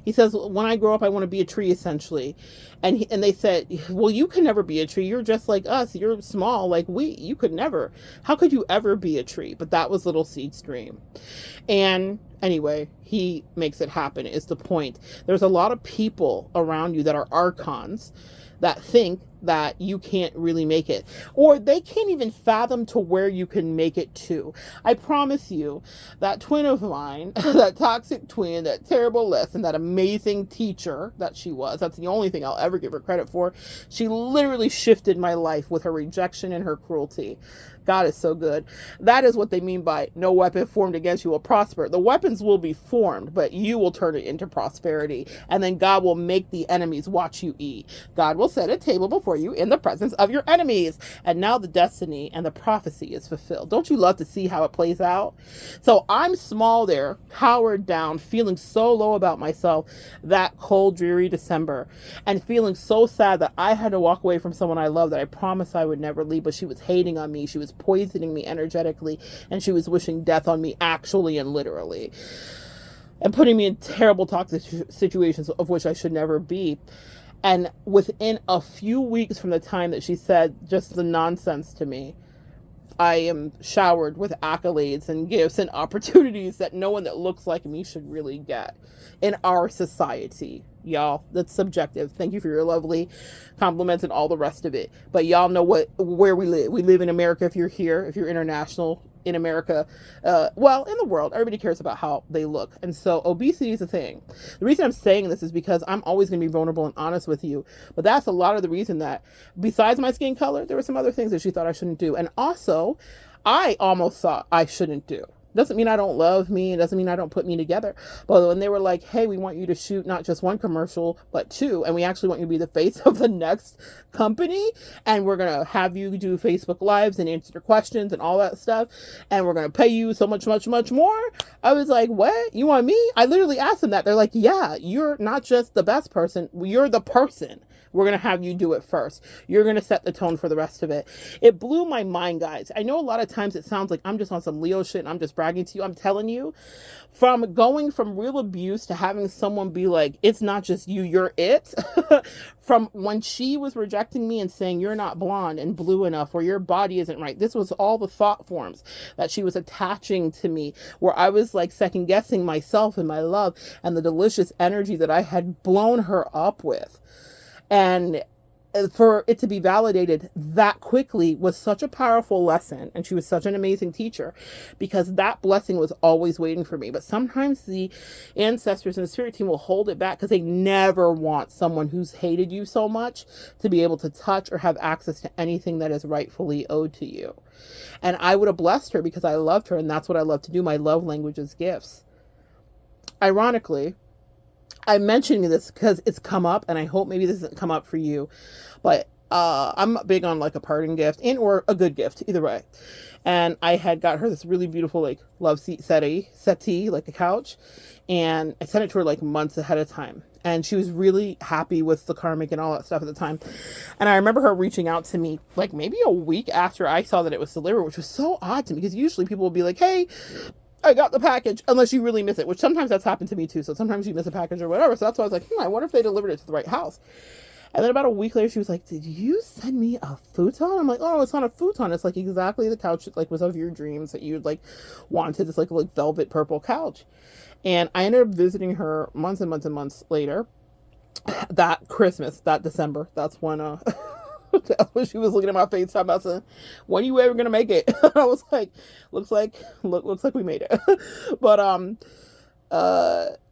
He says, when I grow up, I want to be a tree, essentially. And they said, well, you can never be a tree. You're just like us. You're small like we. You could never. How could you ever be a tree? But that was Little Seed's dream. And anyway, he makes it happen, is the point. There's a lot of people around you that are archons that think that you can't really make it, or they can't even fathom to where you can make it to. I promise you, that twin of mine, that toxic twin, that terrible lesson, that amazing teacher that she was, that's the only thing I'll ever give her credit for. She literally shifted my life with her rejection and her cruelty. God is so good. That is what they mean by no weapon formed against you will prosper. The weapons will be formed, but you will turn it into prosperity. And then God will make the enemies watch you eat. God will set a table before you in the presence of your enemies. And now the destiny and the prophecy is fulfilled. Don't you love to see how it plays out? So I'm small there, cowered down, feeling so low about myself that cold, dreary December, and feeling so sad that I had to walk away from someone I love that I promised I would never leave, but she was hating on me. She was poisoning me energetically, and she was wishing death on me, actually and literally, and putting me in terrible toxic situations of which I should never be. And within a few weeks from the time that she said just the nonsense to me, I am showered with accolades and gifts and opportunities that no one that looks like me should really get in our society. Y'all, that's subjective. Thank you for your lovely compliments and all the rest of it. But y'all know where we live. We live in America. If you're here, if you're international in America, well, in the world, everybody cares about how they look. And so obesity is a thing. The reason I'm saying this is because I'm always going to be vulnerable and honest with you. But that's a lot of the reason that, besides my skin color, there were some other things that she thought I shouldn't do. And also, I almost thought I shouldn't do. Doesn't mean I don't love me. It doesn't mean I don't put me together. But when they were like, hey, we want you to shoot not just one commercial, but two, and we actually want you to be the face of the next company, and we're going to have you do Facebook Lives and answer questions and all that stuff, and we're going to pay you so much, much, much more, I was like, what? You want me? I literally asked them that. They're like, yeah, you're not just the best person. You're the person. We're going to have you do it first. You're going to set the tone for the rest of it. It blew my mind, guys. I know a lot of times it sounds like I'm just on some Leo shit and I'm just bragging to you. I'm telling you, from going from real abuse to having someone be like, it's not just you, you're it. From when she was rejecting me and saying, you're not blonde and blue enough, or your body isn't right. This was all the thought forms that she was attaching to me, where I was like second guessing myself and my love and the delicious energy that I had blown her up with. And for it to be validated that quickly was such a powerful lesson. And she was such an amazing teacher, because that blessing was always waiting for me. But sometimes the ancestors and the spirit team will hold it back because they never want someone who's hated you so much to be able to touch or have access to anything that is rightfully owed to you. And I would have blessed her because I loved her. And that's what I love to do. My love language is gifts. Ironically, I'm mentioning this because it's come up, and I hope maybe this doesn't come up for you, but I'm big on like a parting gift and or a good gift, either way. And I had got her this really beautiful like love seat settee, like a couch, and I sent it to her like months ahead of time. And she was really happy with the karmic and all that stuff at the time. And I remember her reaching out to me like maybe a week after I saw that it was delivered, which was so odd to me because usually people will be like, hey, I got the package, unless you really miss it, which sometimes that's happened to me too. So sometimes you miss a package or whatever. So that's why I was like, I wonder if they delivered it to the right house. And then about a week later, she was like, did you send me a futon? I'm like, oh, it's not a futon. It's like exactly the couch that like was of your dreams that you like wanted. It's like velvet purple couch. And I ended up visiting her months and months and months later. That Christmas, that December, that's when she was looking at my FaceTime about saying, when are you ever gonna make it? I was like, looks like we made it. But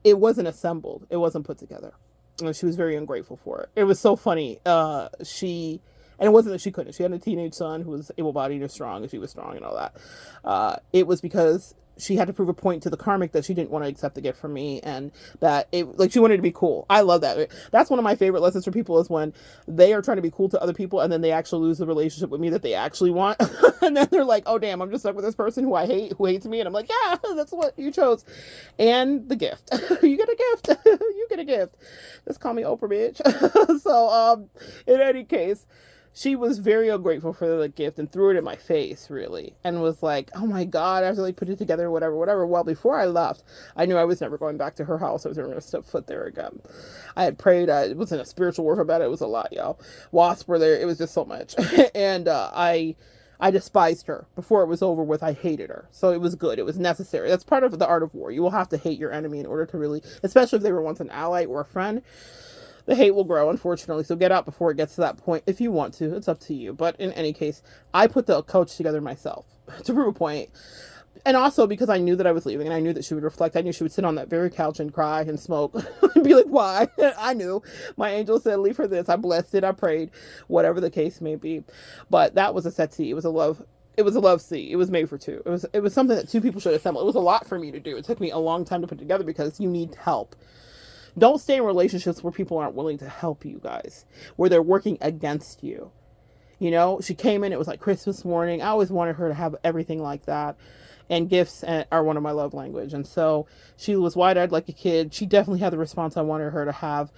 it wasn't assembled, it wasn't put together, and she was very ungrateful for it. It was so funny. And it wasn't that she couldn't. She had a teenage son who was able-bodied and strong, and she was strong and all that. It was because she had to prove a point to the karmic that she didn't want to accept the gift from me, and that it like she wanted to be cool. I love that. That's one of my favorite lessons for people, is when they are trying to be cool to other people and then they actually lose the relationship with me that they actually want. And then they're like, oh damn, I'm just stuck with this person who who hates me. And I'm like, yeah, that's what you chose. And the gift. You get a gift. You get a gift. Just call me Oprah, bitch. So in any case, she was very ungrateful for the gift and threw it in my face, really, and was like, oh my God, I have to like put it together, whatever. Well, before I left, I knew I was never going back to her house. I was never going to step foot there again. I had prayed. It wasn't a spiritual warfare about it. It was a lot, y'all. Wasps were there. It was just so much. And I despised her. Before it was over with, I hated her. So it was good. It was necessary. That's part of the art of war. You will have to hate your enemy in order to really, especially if they were once an ally or a friend. The hate will grow, unfortunately, so get out before it gets to that point if you want to. It's up to you. But in any case, I put the coach together myself to prove a point. And also because I knew that I was leaving and I knew that she would reflect. I knew she would sit on that very couch and cry and smoke and be like, why? I knew. My angel said, leave her this. I blessed it. I prayed. Whatever the case may be. But that was a settee. It was a love seat. It was made for two. It was something that two people should assemble. It was a lot for me to do. It took me a long time to put together because you need help. Don't stay in relationships where people aren't willing to help you, guys, where they're working against you. You know, she came in, it was like Christmas morning. I always wanted her to have everything like that. And gifts are one of my love language. And so she was wide-eyed like a kid. She definitely had the response I wanted her to have,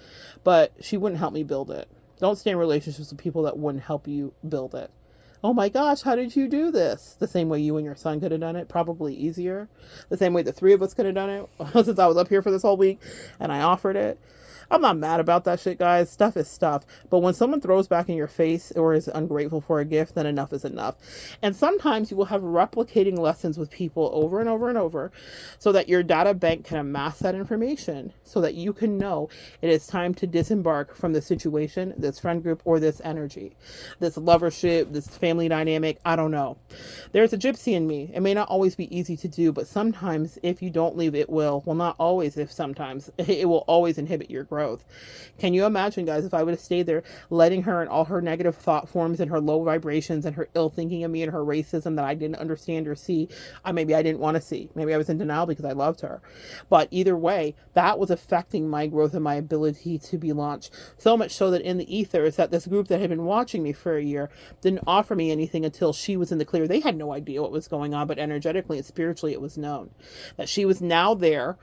but she wouldn't help me build it. Don't stay in relationships with people that wouldn't help you build it. Oh my gosh, how did you do this? The same way you and your son could have done it, probably easier. The same way the three of us could have done it since I was up here for this whole week and I offered it. I'm not mad about that shit, guys. Stuff is stuff. But when someone throws back in your face or is ungrateful for a gift, then enough is enough. And sometimes you will have replicating lessons with people over and over and over so that your data bank can amass that information so that you can know it is time to disembark from this situation, this friend group, or this energy, this lovership, this family dynamic. I don't know. There's a gypsy in me. It may not always be easy to do, but sometimes if you don't leave, it will. Well, not always, if sometimes. It will always inhibit your growth. growth. Can you imagine, guys, if I would have stayed there, letting her and all her negative thought forms and her low vibrations and her ill thinking of me and her racism that I didn't understand or see, maybe I didn't want to see. Maybe I was in denial because I loved her. But either way, that was affecting my growth and my ability to be launched. So much so that in the ether is that this group that had been watching me for a year didn't offer me anything until she was in the clear. They had no idea what was going on, but energetically and spiritually it was known that she was now there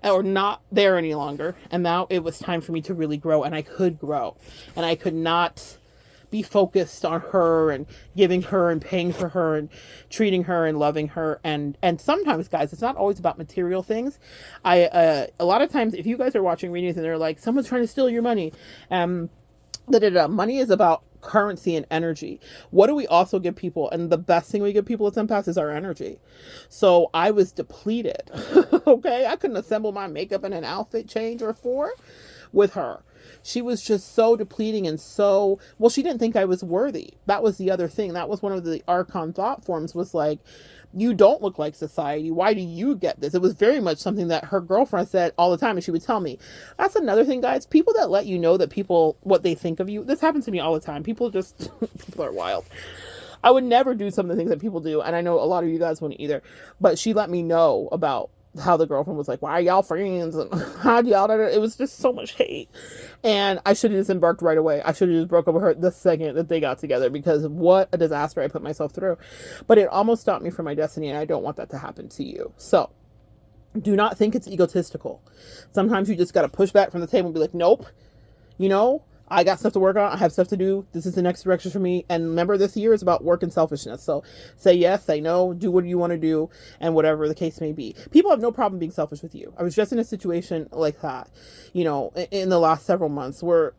or not there any longer. And now it was time for me to really grow, and I could grow, and I could not be focused on her and giving her and paying for her and treating her and loving her. And sometimes, guys, it's not always about material things. A lot of times, if you guys are watching readings and they're like, someone's trying to steal your money, money is about currency and energy. What do we also give people? And the best thing we give people as empaths is our energy. So I was depleted. Okay, I couldn't assemble my makeup and an outfit change or four with her. She was just so depleting and so, well, she didn't think I was worthy. That was the other thing. That was one of the Archon thought forms, was like, you don't look like society. Why do you get this? It was very much something that her girlfriend said all the time, and she would tell me. That's another thing, guys. People that let you know that people, what they think of you. This happens to me all the time. People are wild. I would never do some of the things that people do, and I know a lot of you guys wouldn't either. But she let me know about how the girlfriend was like, why are y'all friends? And how do y'all, it was just so much hate. And I should have just embarked right away. I should have just broke up with her the second that they got together, because what a disaster I put myself through. But it almost stopped me from my destiny, and I don't want that to happen to you. So do not think it's egotistical. Sometimes you just got to push back from the table and be like, nope, I got stuff to work on. I have stuff to do. This is the next direction for me. And remember, this year is about work and selfishness. So say yes, say no, do what you want to do, and whatever the case may be. People have no problem being selfish with you. I was just in a situation like that, in the last several months where,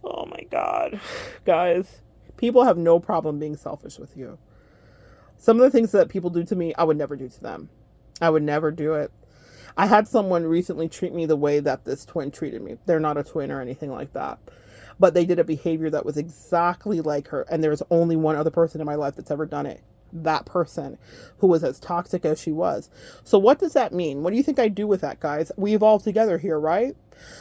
oh my God, guys, people have no problem being selfish with you. Some of the things that people do to me, I would never do to them. I would never do it. I had someone recently treat me the way that this twin treated me. They're not a twin or anything like that. But they did a behavior that was exactly like her. And there's only one other person in my life that's ever done it. That person who was as toxic as she was. So what does that mean? What do you think I do with that, guys? We evolved together here, right?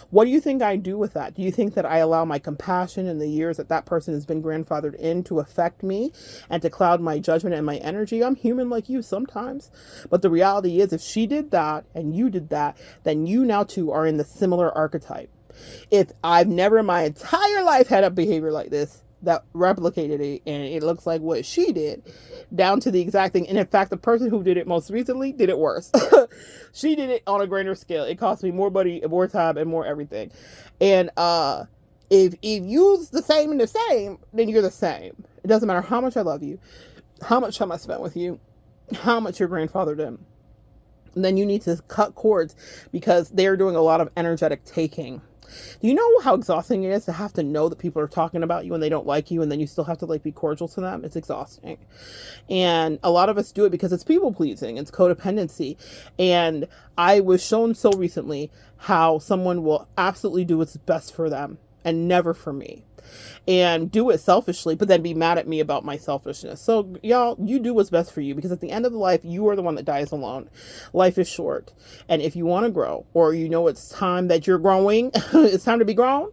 What do you think I do with that? Do you think that I allow my compassion in the years that person has been grandfathered in to affect me and to cloud my judgment and my energy? I'm human like you sometimes. But the reality is, if she did that and you did that, then you now too are in the similar archetype. If I've never in my entire life had a behavior like this that replicated it, and it looks like what she did, down to the exact thing. And in fact, the person who did it most recently did it worse. She did it on a greater scale. It cost me more money, more time, and more everything. And if you's the same and the same, then you're the same. It doesn't matter how much I love you, how much time I spent with you, how much your grandfather did. And then you need to cut cords, because they're doing a lot of energetic taking. Do you know how exhausting it is to have to know that people are talking about you and they don't like you, and then you still have to be cordial to them? It's exhausting. And a lot of us do it because it's people pleasing. It's codependency. And I was shown so recently how someone will absolutely do what's best for them and never for me, and do it selfishly, but then be mad at me about my selfishness. So y'all, you do what's best for you, because at the end of the life, you are the one that dies alone. Life is short. And if you want to grow, or it's time that you're growing, it's time to be grown,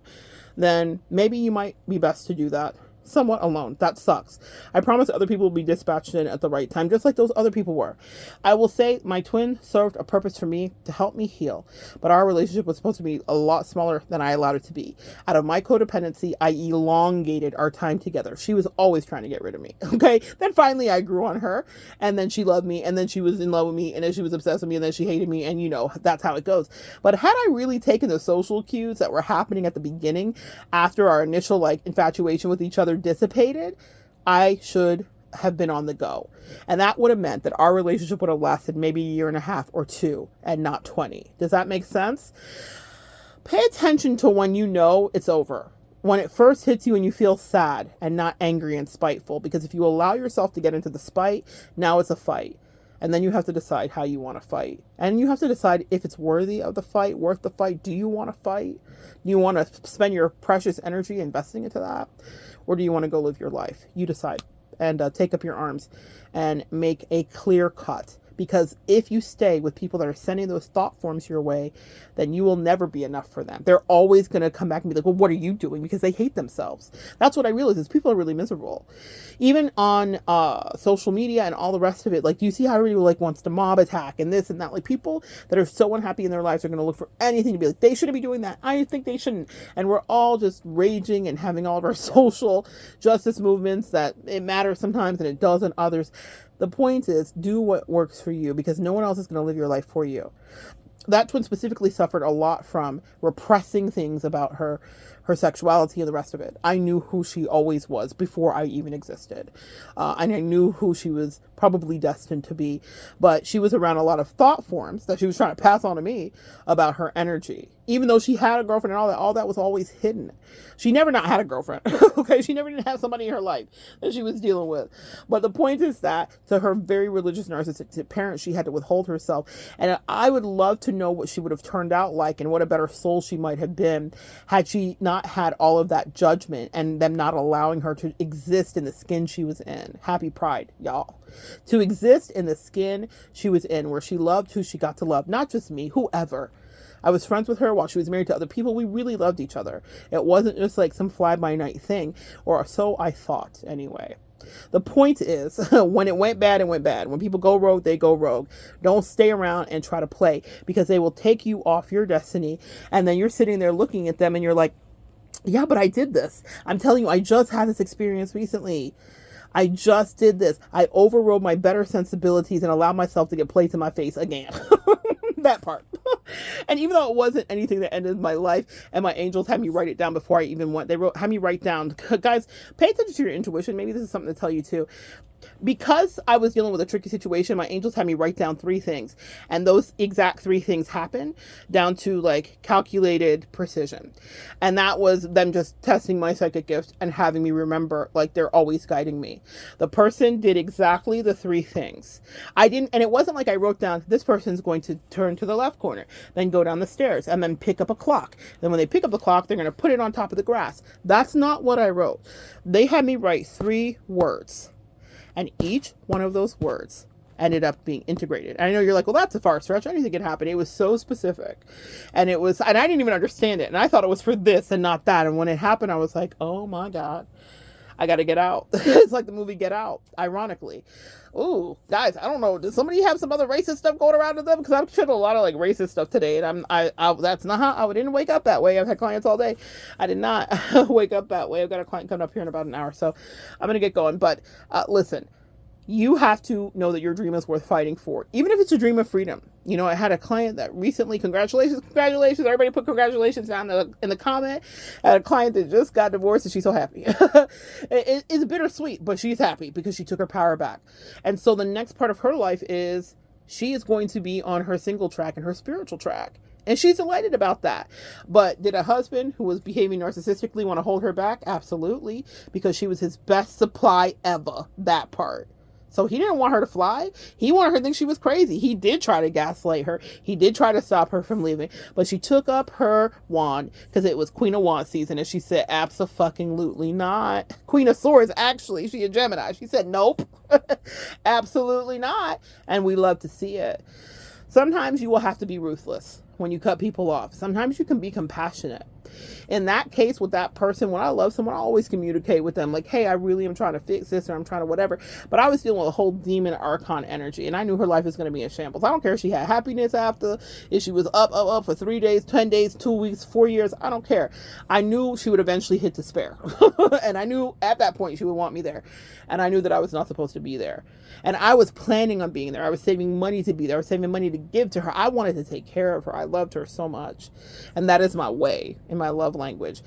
then maybe you might be best to do that somewhat alone. That sucks. I promise other people will be dispatched in at the right time, just like those other people were. I will say my twin served a purpose for me to help me heal, but our relationship was supposed to be a lot smaller than I allowed it to be. Out of my codependency, I elongated our time together. She was always trying to get rid of me. Okay. Then finally I grew on her, and then she loved me, and then she was in love with me, and then she was obsessed with me, and then she hated me. And that's how it goes. But had I really taken the social cues that were happening at the beginning, after our initial infatuation with each other dissipated, I should have been on the go. And that would have meant that our relationship would have lasted maybe a year and a half or two, and not 20. Does that make sense? Pay attention to when it's over. When it first hits you and you feel sad, and not angry and spiteful. Because if you allow yourself to get into the spite, now it's a fight. And then you have to decide how you want to fight. And you have to decide if it's worth the fight. Do you want to fight? Do you want to spend your precious energy investing into that? Or do you want to go live your life? You decide. And take up your arms and make a clear cut. Because if you stay with people that are sending those thought forms your way, then you will never be enough for them. They're always going to come back and be like, well, what are you doing? Because they hate themselves. That's what I realize is people are really miserable. Even on social media and all the rest of it, like, you see how everybody like wants to mob attack and this and that. Like, people that are so unhappy in their lives are going to look for anything to be like, they shouldn't be doing that. I think they shouldn't. And we're all just raging and having all of our social justice movements that it matters sometimes and it doesn't others. The point is, do what works for you, because no one else is going to live your life for you. That twin specifically suffered a lot from repressing things about her sexuality and the rest of it. I knew who she always was before I even existed. And I knew who she was probably destined to be. But she was around a lot of thought forms that she was trying to pass on to me about her energy. Even though she had a girlfriend and all that was always hidden. She never not had a girlfriend. Okay, she never didn't have somebody in her life that she was dealing with. But the point is that to her very religious narcissistic parents, she had to withhold herself. And I would love to know what she would have turned out like and what a better soul she might have been had she not had all of that judgment and them not allowing her to exist in the skin she was in. Happy Pride, y'all. To exist in the skin she was in, where she loved who she got to love. Not just me, whoever. I was friends with her while she was married to other people. We really loved each other. It wasn't just like some fly-by-night thing, or so I thought anyway. The point is, when it went bad, it went bad. When people go rogue, they go rogue. Don't stay around and try to play, because they will take you off your destiny. And then you're sitting there looking at them and you're like, yeah, but I did this. I'm telling you, I just had this experience recently. I just did this. I overrode my better sensibilities and allowed myself to get plates in my face again. That part. And even though it wasn't anything that ended my life, and my angels had me write it down before I even went, had me write down, guys, pay attention to your intuition. Maybe this is something to tell you too. Because I was dealing with a tricky situation, my angels had me write down 3 things. And those exact 3 things happened down to like calculated precision. And that was them just testing my psychic gift and having me remember, like, they're always guiding me. The person did exactly the 3 things. And it wasn't like I wrote down, this person's going to turn to the left corner, then go down the stairs, and then pick up a clock. Then when they pick up the clock, they're going to put it on top of the grass. That's not what I wrote. They had me write 3 words. And each one of those words ended up being integrated. And I know you're like, well, that's a far stretch. Anything could happen. It was so specific. And I didn't even understand it. And I thought it was for this and not that. And when it happened, I was like, oh my God, I got to get out. It's like the movie Get Out, ironically. Ooh, guys, I don't know. Does somebody have some other racist stuff going around to them? Because I've shared a lot of like racist stuff today, and that's not how I didn't wake up that way. I've had clients all day. I did not wake up that way. I've got a client coming up here in about an hour, so I'm gonna get going. But listen, you have to know that your dream is worth fighting for, even if it's a dream of freedom. You know, I had a client that recently, congratulations, everybody put congratulations down in the comment. I had a client that just got divorced and she's so happy. It's bittersweet, but she's happy because she took her power back. And so the next part of her life is she is going to be on her single track and her spiritual track. And she's delighted about that. But did a husband who was behaving narcissistically want to hold her back? Absolutely. Because she was his best supply ever. That part. So he didn't want her to fly. He wanted her to think she was crazy. He did try to gaslight her. He did try to stop her from leaving. But she took up her wand because it was Queen of Wands season. And she said, abso-fucking-lutely not. Queen of Swords, actually. She a Gemini. She said, nope. Absolutely not. And we love to see it. Sometimes you will have to be ruthless when you cut people off. Sometimes you can be compassionate. In that case with that person, when I love someone, I always communicate with them like, hey, I really am trying to fix this, or I'm trying to whatever. But I was dealing with a whole demon archon energy, and I knew her life was going to be in shambles. I don't care if she had happiness after, if she was up for 3 days, 10 days, 2 weeks, 4 years. I don't care. I knew she would eventually hit despair. And I knew at that point she would want me there. And I knew that I was not supposed to be there. And I was planning on being there. I was saving money to be there. I was saving money to give to her. I wanted to take care of her. I loved her so much. And that is my way in my love language.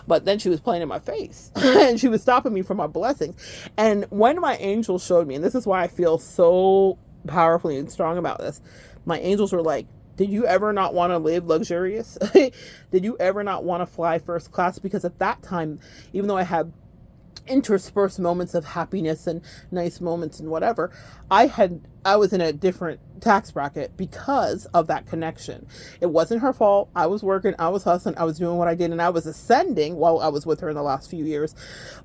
But then she was playing in my face and she was stopping me from my blessings. And when my angels showed me, and this is why I feel so powerfully and strong about this, my angels were like, did you ever not want to live luxurious? Did you ever not want to fly first class? Because at that time, even though I had interspersed moments of happiness and nice moments and whatever, I was in a different tax bracket because of that connection. It wasn't her fault. I was working, I was hustling, I was doing what I did, and I was ascending while I was with her in the last few years.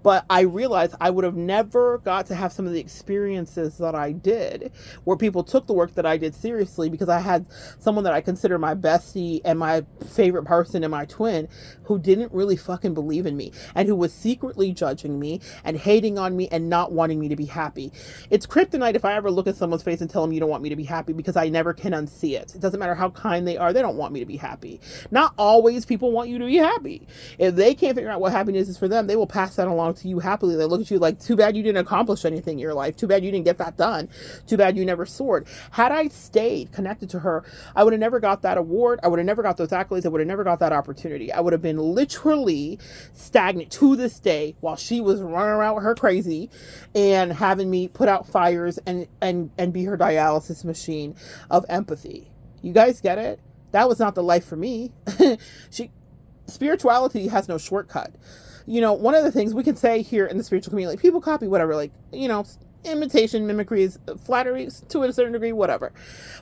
But I realized I would have never got to have some of the experiences that I did where people took the work that I did seriously, because I had someone that I consider my bestie and my favorite person and my twin who didn't really fucking believe in me, and who was secretly judging me and hating on me and not wanting me to be happy. It's kryptonite if I ever look at someone's face and tell them you don't want me to be happy, because I never can unsee it. It doesn't matter how kind they are, they don't want me to be happy. Not always people want you to be happy. If they can't figure out what happiness is for them, they will pass that along to you happily. They look at you like, too bad you didn't accomplish anything in your life. Too bad you didn't get that done. Too bad you never soared. Had I stayed connected to her, I would have never got that award. I would have never got those accolades. I would have never got that opportunity. I would have been literally stagnant to this day while she was running around with her crazy and having me put out fires and be her dialysis machine of empathy. You guys get it? That was not the life for me. Spirituality has no shortcut. You know, one of the things we can say here in the spiritual community, like, people copy whatever, like, you know, imitation, mimicries, flatteries to a certain degree, whatever.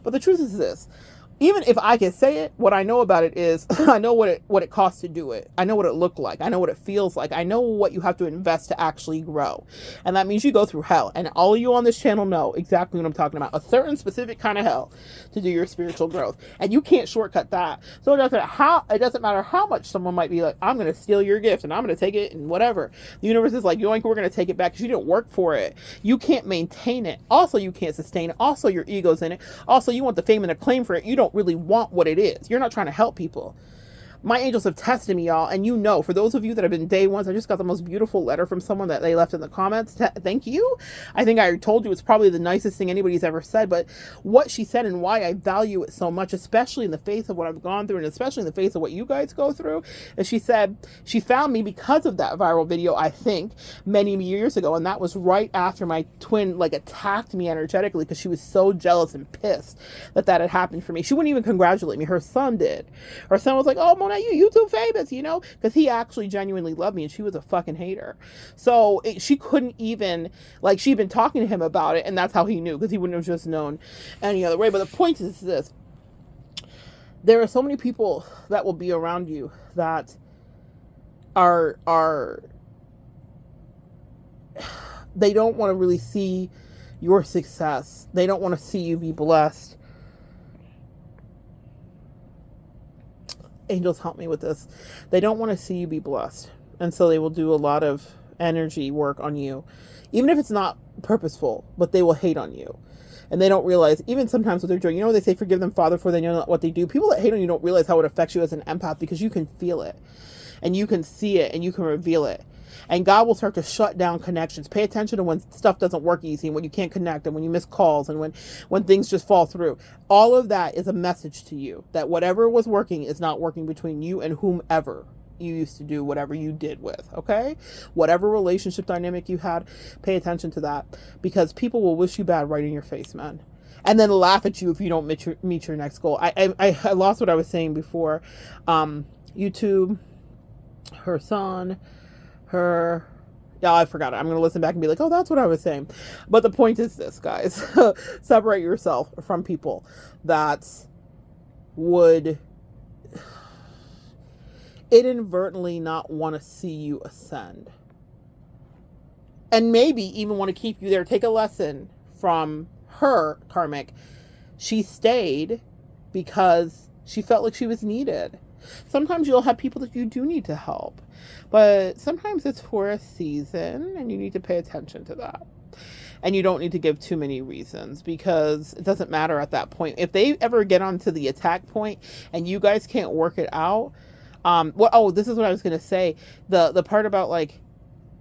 But the truth is this: even if I can say it, what I know about it is I know what it costs to do it. I know what it looked like. I know what it feels like. I know what you have to invest to actually grow. And that means you go through hell. And all of you on this channel know exactly what I'm talking about. A certain specific kind of hell to do your spiritual growth. And you can't shortcut that. So it doesn't matter how much someone might be like, I'm going to steal your gift and I'm going to take it and whatever. The universe is like, yoink, we're going to take it back because you didn't work for it. You can't maintain it. Also, you can't sustain it. Also, your ego's in it. Also, you want the fame and acclaim for it. You don't really want what it is. You're not trying to help people. My angels have tested me, y'all. And you know, for those of you that have been day ones, I just got the most beautiful letter from someone that they left in the comments. Thank you. I think I told you it's probably the nicest thing anybody's ever said. But what she said and why I value it so much, especially in the face of what I've gone through and especially in the face of what you guys go through, is she said she found me because of that viral video, I think, many years ago. And that was right after my twin, like, attacked me energetically because she was so jealous and pissed that had happened for me. She wouldn't even congratulate me. Her son did. Her son was like, oh, Mona, you too famous, you know, because he actually genuinely loved me and she was a fucking hater. So she couldn't even, like, she'd been talking to him about it, and that's how he knew, because he wouldn't have just known any other way. But the point is this: there are so many people that will be around you that are they don't want to really see your success. They don't want to see you be blessed. Angels, help me with this. They don't want to see you be blessed. And so they will do a lot of energy work on you, even if it's not purposeful, but they will hate on you. And they don't realize, even sometimes what they're doing, you know, they say, forgive them, Father, for they know not what they do. People that hate on you don't realize how it affects you as an empath, because you can feel it and you can see it and you can reveal it. And God will start to shut down connections. Pay attention to when stuff doesn't work easy, and when you can't connect, and when you miss calls, and when things just fall through. All of that is a message to you that whatever was working is not working between you and whomever you used to do whatever you did with, okay? Whatever relationship dynamic you had, pay attention to that, because people will wish you bad right in your face, man. And then laugh at you if you don't meet your next goal. I lost what I was saying before. YouTube, her son, yeah, I forgot it. I'm going to listen back and be like, oh, that's what I was saying. But the point is this, guys. Separate yourself from people that would inadvertently not want to see you ascend. And maybe even want to keep you there. Take a lesson from her, karmic. She stayed because she felt like she was needed. Sometimes you'll have people that you do need to help, but sometimes it's for a season, and you need to pay attention to that. And you don't need to give too many reasons, because it doesn't matter at that point. If they ever get onto the attack point and you guys can't work it out, this is what I was going to say. The part about, like,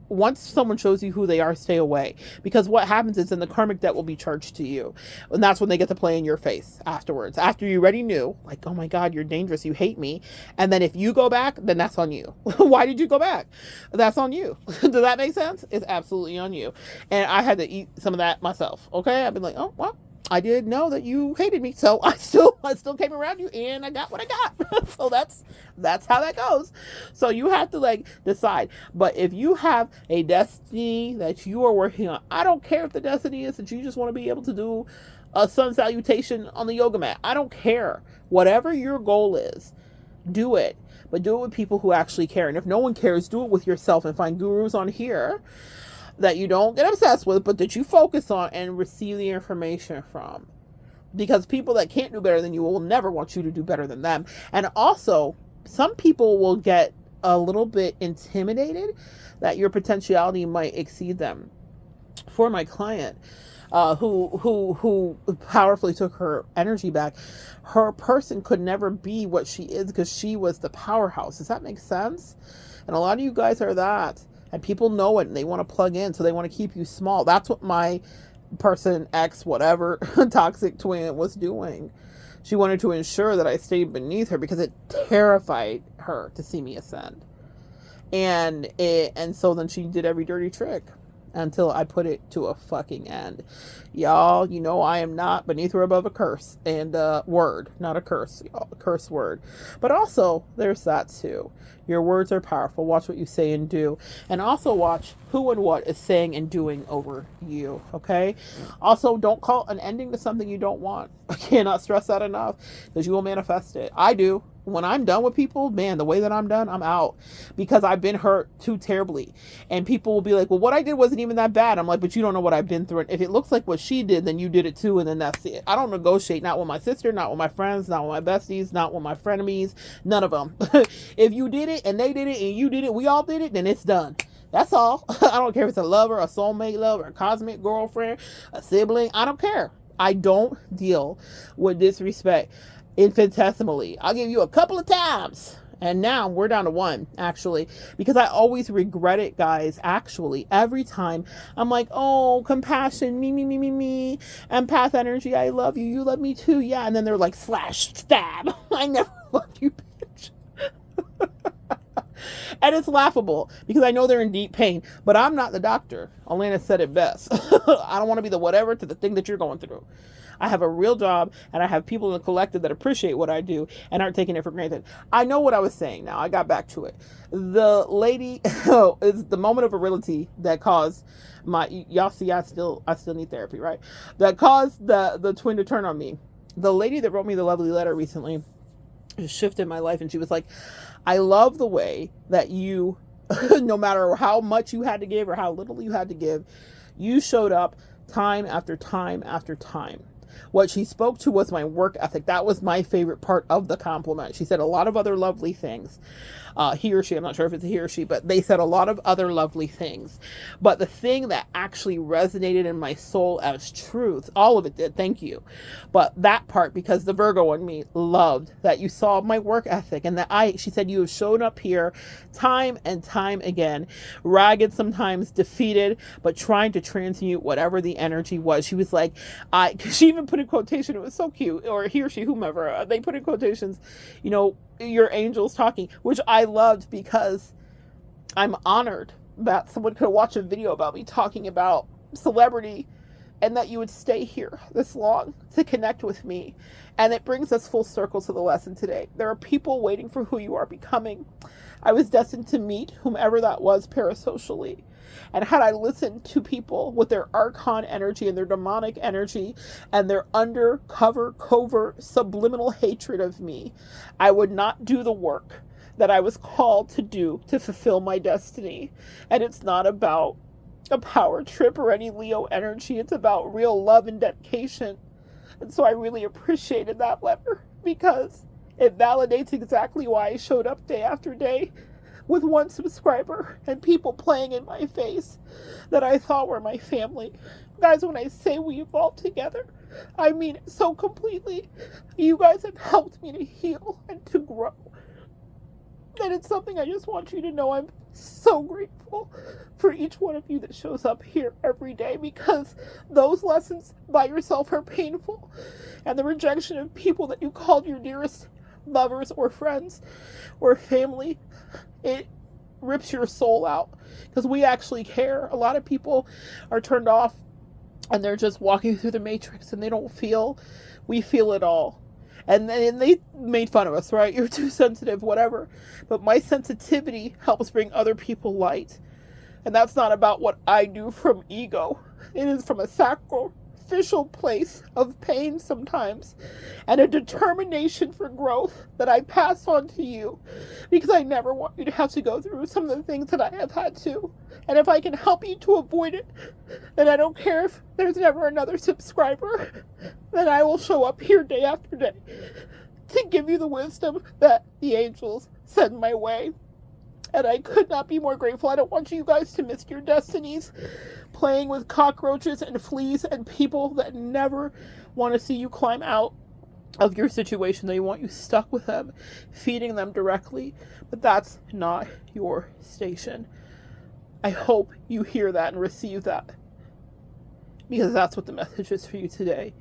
once someone shows you who they are, stay away. Because what happens is then the karmic debt will be charged to you. And that's when they get to play in your face afterwards. After you already knew, like, oh my God, you're dangerous, you hate me. And then if you go back, then that's on you. Why did you go back? That's on you. Does that make sense? It's absolutely on you. And I had to eat some of that myself. Okay? I've been like, oh, well, I did know that you hated me, so I still came around you and I got what I got. So that's how that goes. So you have to like decide. But if you have a destiny that you are working on, I don't care if the destiny is that you just want to be able to do a sun salutation on the yoga mat. I don't care. Whatever your goal is, do it. But do it with people who actually care. And if no one cares, do it with yourself and find gurus on here that you don't get obsessed with, but that you focus on and receive the information from. Because people that can't do better than you will never want you to do better than them. And also, some people will get a little bit intimidated that your potentiality might exceed them. For my client, who powerfully took her energy back, her person could never be what she is because she was the powerhouse. Does that make sense? And a lot of you guys are that. And people know it and they want to plug in, so they want to keep you small. That's what my person X whatever toxic twin was doing. She wanted to ensure that I stayed beneath her because it terrified her to see me ascend. And so then she did every dirty trick until I put it to a fucking end. Y'all, you know I am not beneath or above a curse and word, not a curse, y'all, a curse word. But also, there's that too. Your words are powerful. Watch what you say and do. And also watch who and what is saying and doing over you, okay? Also, don't call an ending to something you don't want. I cannot stress that enough because you will manifest it. I do. When I'm done with people, man, the way that I'm done, I'm out because I've been hurt too terribly. And people will be like, well, what I did wasn't even that bad. I'm like, but you don't know what I've been through. And if it looks like what she did, then you did it too. And then that's it. I don't negotiate, not with my sister, not with my friends, not with my besties, not with my frenemies, none of them. If you did it and they did it and you did it, we all did it, then it's done. That's all. I don't care if it's a lover, a soulmate lover, a cosmic girlfriend, a sibling. I don't care. I don't deal with disrespect infinitesimally. I'll give you a couple of times. And now we're down to one, actually, because I always regret it, guys. Actually, every time I'm like, oh, compassion, me, empath energy. I love you. You love me too. Yeah. And then they're like, slash, stab. I never loved you, bitch. And it's laughable because I know they're in deep pain, but I'm not the doctor. Elena said it best. I don't want to be the whatever to the thing that you're going through. I have a real job and I have people in the collective that appreciate what I do and aren't taking it for granted. I know what I was saying now. I got back to it. The lady is the moment of virility that caused y'all see I still need therapy, right? That caused the twin to turn on me. The lady that wrote me the lovely letter recently shifted my life, and she was like, I love the way that you, no matter how much you had to give or how little you had to give, you showed up time after time after time. What she spoke to was my work ethic. That was my favorite part of the compliment. She said a lot of other lovely things. He or she, I'm not sure if it's a he or she, but they said a lot of other lovely things. But the thing that actually resonated in my soul as truth, all of it did, thank you. But that part, because the Virgo in me loved that you saw my work ethic and that she said, you have shown up here time and time again, ragged sometimes, defeated, but trying to transmute whatever the energy was. She was like, she even put in quotation, it was so cute, or he or she, whomever, they put in quotations, your angels talking, which I loved because I'm honored that someone could watch a video about me talking about celebrity and that you would stay here this long to connect with me. And it brings us full circle to the lesson today. There are people waiting for who you are becoming. I was destined to meet whomever that was parasocially. And had I listened to people with their archon energy and their demonic energy and their undercover, covert, subliminal hatred of me, I would not do the work that I was called to do to fulfill my destiny. And it's not about a power trip or any Leo energy. It's about real love and dedication. And so I really appreciated that letter because it validates exactly why I showed up day after day with one subscriber and people playing in my face that I thought were my family. Guys, when I say we evolved together, I mean it so completely. You guys have helped me to heal and to grow. And it's something I just want you to know. I'm so grateful for each one of you that shows up here every day, because those lessons by yourself are painful. And the rejection of people that you called your dearest lovers or friends or family, it rips your soul out because we actually care. A lot of people are turned off and they're just walking through the matrix and they don't feel. We feel it all. And then they made fun of us, right? You're too sensitive, whatever. But my sensitivity helps bring other people light. And that's not about what I do from ego. It is from a sacrificial place of pain sometimes, and a determination for growth that I pass on to you, because I never want you to have to go through some of the things that I have had to. And if I can help you to avoid it, then I don't care if there's never another subscriber. Then I will show up here day after day to give you the wisdom that the angels send my way. And I could not be more grateful. I don't want you guys to miss your destinies playing with cockroaches and fleas and people that never want to see you climb out of your situation. They want you stuck with them, feeding them directly. But that's not your station. I hope you hear that and receive that, because that's what the message is for you today.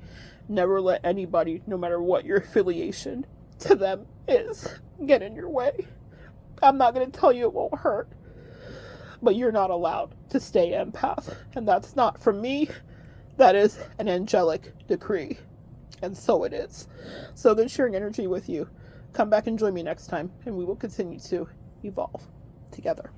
Never let anybody, no matter what your affiliation to them is, get in your way. I'm not going to tell you it won't hurt, but you're not allowed to stay empath. And that's not from me. That is an angelic decree. And so it is. So then, sharing energy with you. Come back and join me next time, and we will continue to evolve together.